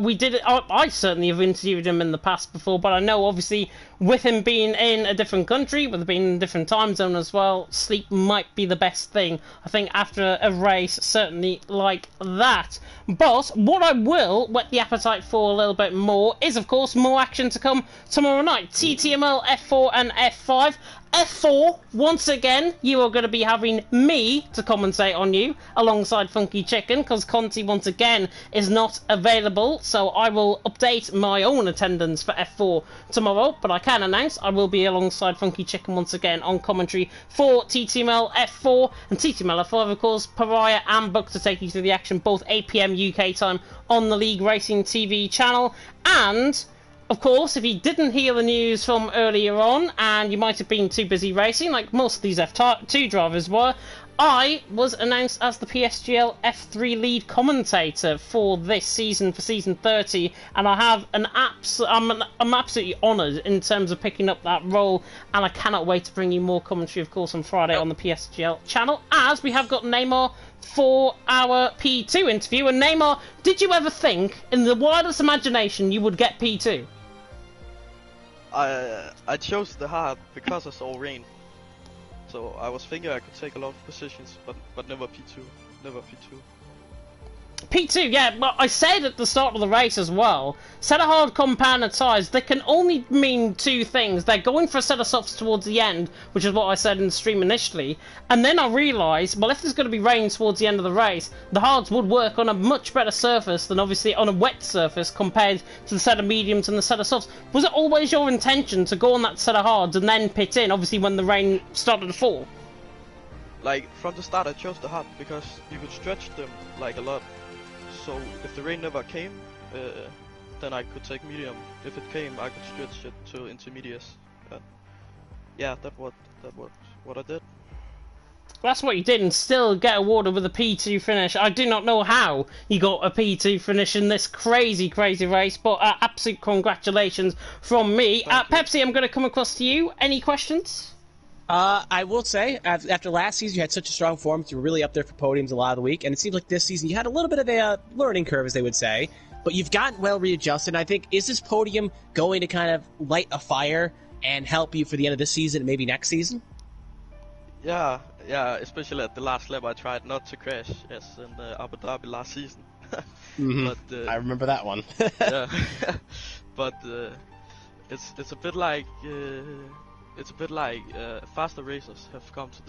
we did it. I certainly have interviewed him in the past before, but I know obviously with him being in a different country, with him being in a different time zone as well, sleep might be the best thing, I think, after a race, certainly like that. But what I will whet the appetite for a little bit more is, of course, more action to come tomorrow night. TTML F4 and F5. F4, once again, you are going to be having me to commentate on you alongside Funky Chicken, because Conti once again is not available, so I will update my own attendance for F4 tomorrow, but I can announce I will be alongside Funky Chicken once again on commentary for TTML F4 and TTML F5, of course. Pariah and Buck to take you through the action, both 8 PM UK time on the League Racing TV channel. And of course, if you didn't hear the news from earlier on, and you might have been too busy racing, like most of these F2 drivers were, I was announced as the PSGL F3 lead commentator for this season, for season 30, and I have I'm absolutely honoured in terms of picking up that role, and I cannot wait to bring you more commentary, of course, on Friday on the PSGL channel, as we have got Neymar for our P2 interview. And Neymar, did you ever think, in the wildest imagination, you would get P2? I chose the hard because I saw rain. So I was thinking I could take a lot of positions, but never P2. Never P2. P2, yeah, well, I said at the start of the race as well, set of hard compounder tyres, they can only mean two things. They're going for a set of softs towards the end, which is what I said in the stream initially, and then I realised, well, if there's going to be rain towards the end of the race, the hards would work on a much better surface than obviously on a wet surface compared to the set of mediums and the set of softs. Was it always your intention to go on that set of hards and then pit in, obviously when the rain started to fall? Like, from the start I chose the hard because you could stretch them like a lot. So if the rain never came, then I could take medium. If it came, I could stretch it to intermediates. Yeah, that's what I did. That's what you did, and still get awarded with a P2 finish. I do not know how you got a P2 finish in this crazy race, but absolute congratulations from me. Pepsi, I'm going to come across to you. Any questions? I will say, after last season, you had such a strong form. You were really up there for podiums a lot of the week, and it seems like this season you had a little bit of a learning curve, as they would say, but you've gotten well readjusted. I think, is this podium going to kind of light a fire and help you for the end of this season and maybe next season? Yeah, especially at the last lap I tried not to crash, as in Abu Dhabi last season. But, I remember that one. Yeah, but it's a bit like... It's a bit like faster racers have come to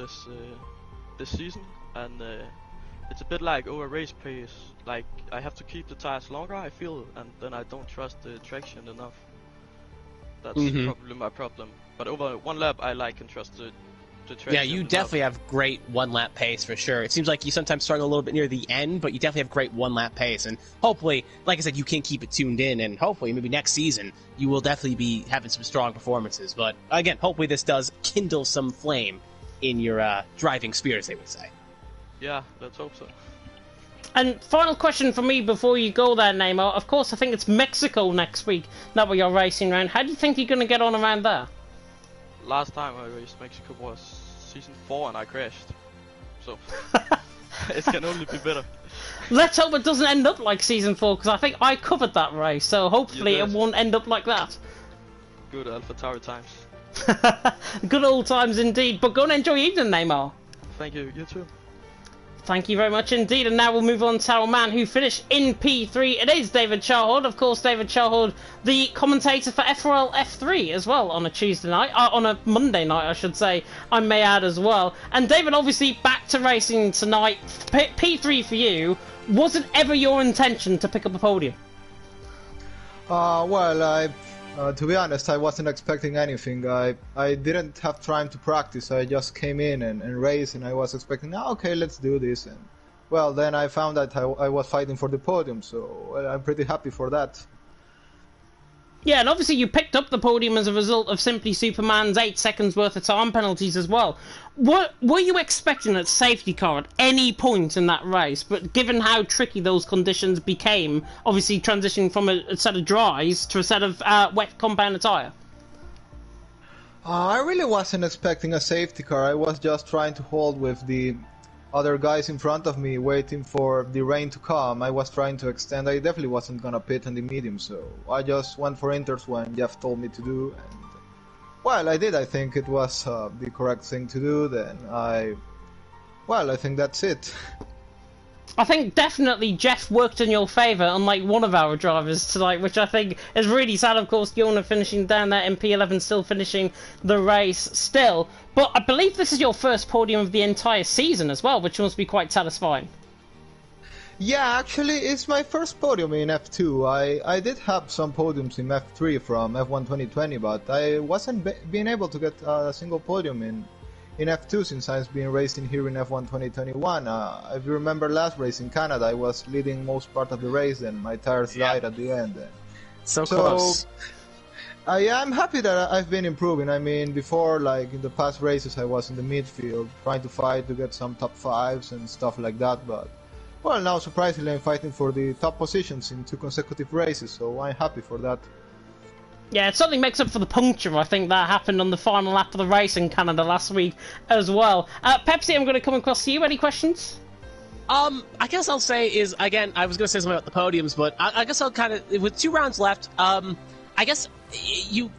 this season, and it's a bit like over race pace. Like, I have to keep the tires longer, I feel, and then I don't trust the traction enough. That's probably my problem. But over one lap, I can trust the traction. Yeah, you definitely have great one-lap pace for sure. It seems like you sometimes struggle a little bit near the end, but you definitely have great one-lap pace. And hopefully, like I said, you can keep it tuned in, and hopefully, maybe next season, you will definitely be having some strong performances. But again, hopefully this does kindle some flame in your driving spirit, as they would say. Yeah, let's hope so. And final question for me before you go there, Neymar. Of course, I think it's Mexico next week that we are racing around. How do you think you're going to get on around there? Last time I raced Mexico was season 4 and I crashed. So it can only be better. Let's hope it doesn't end up like season 4, because I think I covered that race, so hopefully it won't end up like that. Good AlphaTauri times. Good old times indeed. But go and enjoy your evening, Neymar. Thank you, you too. Thank you very much indeed. And now we'll move on to our man who finished in P3. It is David Charhood. Of course, David Charhood, the commentator for F4L F3 as well on a Tuesday night. On a Monday night, I should say, I may add as well. And David, obviously, back to racing tonight. P3 for you. Was it ever your intention to pick up a podium? Well, to be honest, I wasn't expecting anything. I didn't have time to practice. I just came in and raced, and I was expecting, okay, let's do this. And well, then I found that I was fighting for the podium, so I'm pretty happy for that. Yeah, and obviously you picked up the podium as a result of Simply Superman's 8 seconds worth of time penalties as well. Were you expecting a safety car at any point in that race? But given how tricky those conditions became, obviously transitioning from a set of dries to a set of wet compound tyre? I really wasn't expecting a safety car. I was just trying to hold with the other guys in front of me, waiting for the rain to come. I was trying to extend. I definitely wasn't gonna pit in the medium, so I just went for inters when Jeff told me to do, and well, I did. I think it was the correct thing to do. Then I think that's it. I think definitely Jeff worked in your favour, unlike one of our drivers tonight, which I think is really sad. Of course, Yona finishing down there in P11, still finishing the race still. But I believe this is your first podium of the entire season as well, which must be quite satisfying. Yeah, actually, it's my first podium in F2. I did have some podiums in F3 from F1 2020, but I wasn't being able to get a single podium in F2 since I've been racing here in F1 2021. If you remember last race in Canada, I was leading most part of the race and my tires died at the end. So close. I'm happy that I've been improving. I mean, before, like in the past races, I was in the midfield trying to fight to get some top 5s and stuff like that, but well, now surprisingly I'm fighting for the top positions in 2 consecutive races, so I'm happy for that. Yeah, it certainly makes up for the puncture, I think, that happened on the final lap of the race in Canada last week as well. Pepsi, I'm going to come across to you. Any questions? I guess I'll say is, again, I was going to say something about the podiums, but I guess I'll kind of, with 2 rounds left, I guess you...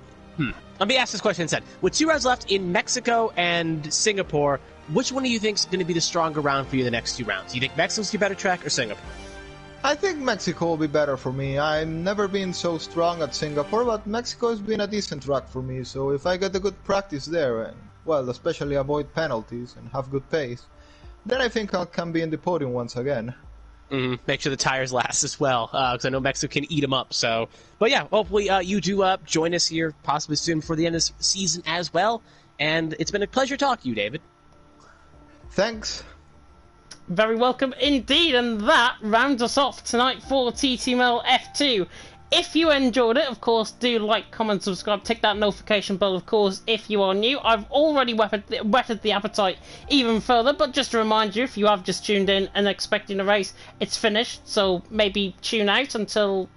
Let me ask this question instead. With 2 rounds left in Mexico and Singapore, which one do you think is going to be the stronger round for you the next 2 rounds? Do you think Mexico's the better track or Singapore? I think Mexico will be better for me. I've never been so strong at Singapore, but Mexico has been a decent track for me, so if I get a good practice there, and, well, especially avoid penalties and have good pace, then I think I can be in the podium once again. Make sure the tires last as well, because I know Mexico can eat them up. So, but yeah, hopefully you do join us here possibly soon before the end of the season as well. And it's been a pleasure talking to you, David. Thanks. Very welcome indeed, and that rounds us off tonight for TTML F2. If you enjoyed it, of course, do like, comment, subscribe, tick that notification bell, of course, if you are new. I've already whetted the appetite even further, but just to remind you, if you have just tuned in and expecting a race, it's finished, so maybe tune out until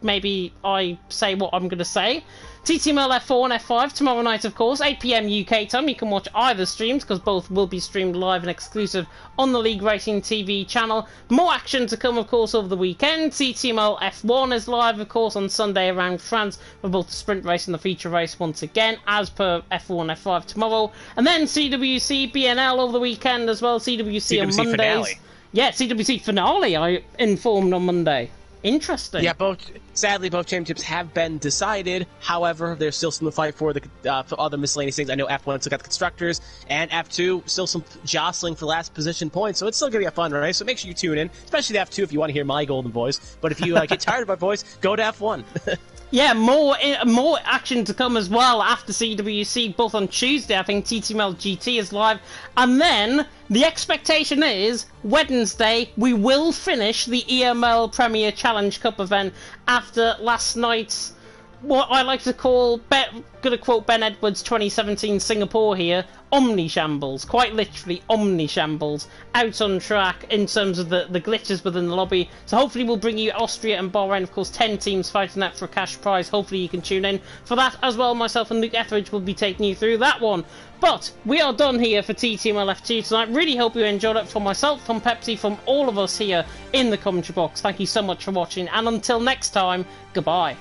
maybe I say what I'm going to say. TTML F4 and F5 tomorrow night, of course, 8 PM UK time. You can watch either streams because both will be streamed live and exclusive on the League Racing TV channel. More action to come, of course, over the weekend. TTML F1 is live, of course, on Sunday around France for both the sprint race and the feature race once again, as per F4 and F5 tomorrow. And then CWC, BNL over the weekend as well. CWC on Mondays. Finale. Yeah, CWC finale, I informed on Monday. Interesting. Yeah, sadly, both championships have been decided. However, there's still some to fight for for other miscellaneous things. I know F1 took out the constructors, and F2 still some jostling for last position points. So it's still gonna be a fun race. So make sure you tune in, especially the F2 if you want to hear my golden voice. But if you get tired of my voice, go to F1. Yeah, more action to come as well after CWC, both on Tuesday. I think TTML GT is live. And then the expectation is Wednesday we will finish the EML Premier Challenge Cup event after last night's what I like to call, gonna quote Ben Edwards 2017 Singapore here, omni-shambles, quite literally omni-shambles, out on track in terms of the glitches within the lobby. So hopefully we'll bring you Austria and Bahrain, of course 10 teams fighting out for a cash prize. Hopefully you can tune in for that as well. Myself and Luke Etheridge will be taking you through that one. But we are done here for TTML F2 tonight. Really hope you enjoyed it. From myself, from Pepsi, from all of us here in the commentary box, thank you so much for watching, and until next time, goodbye.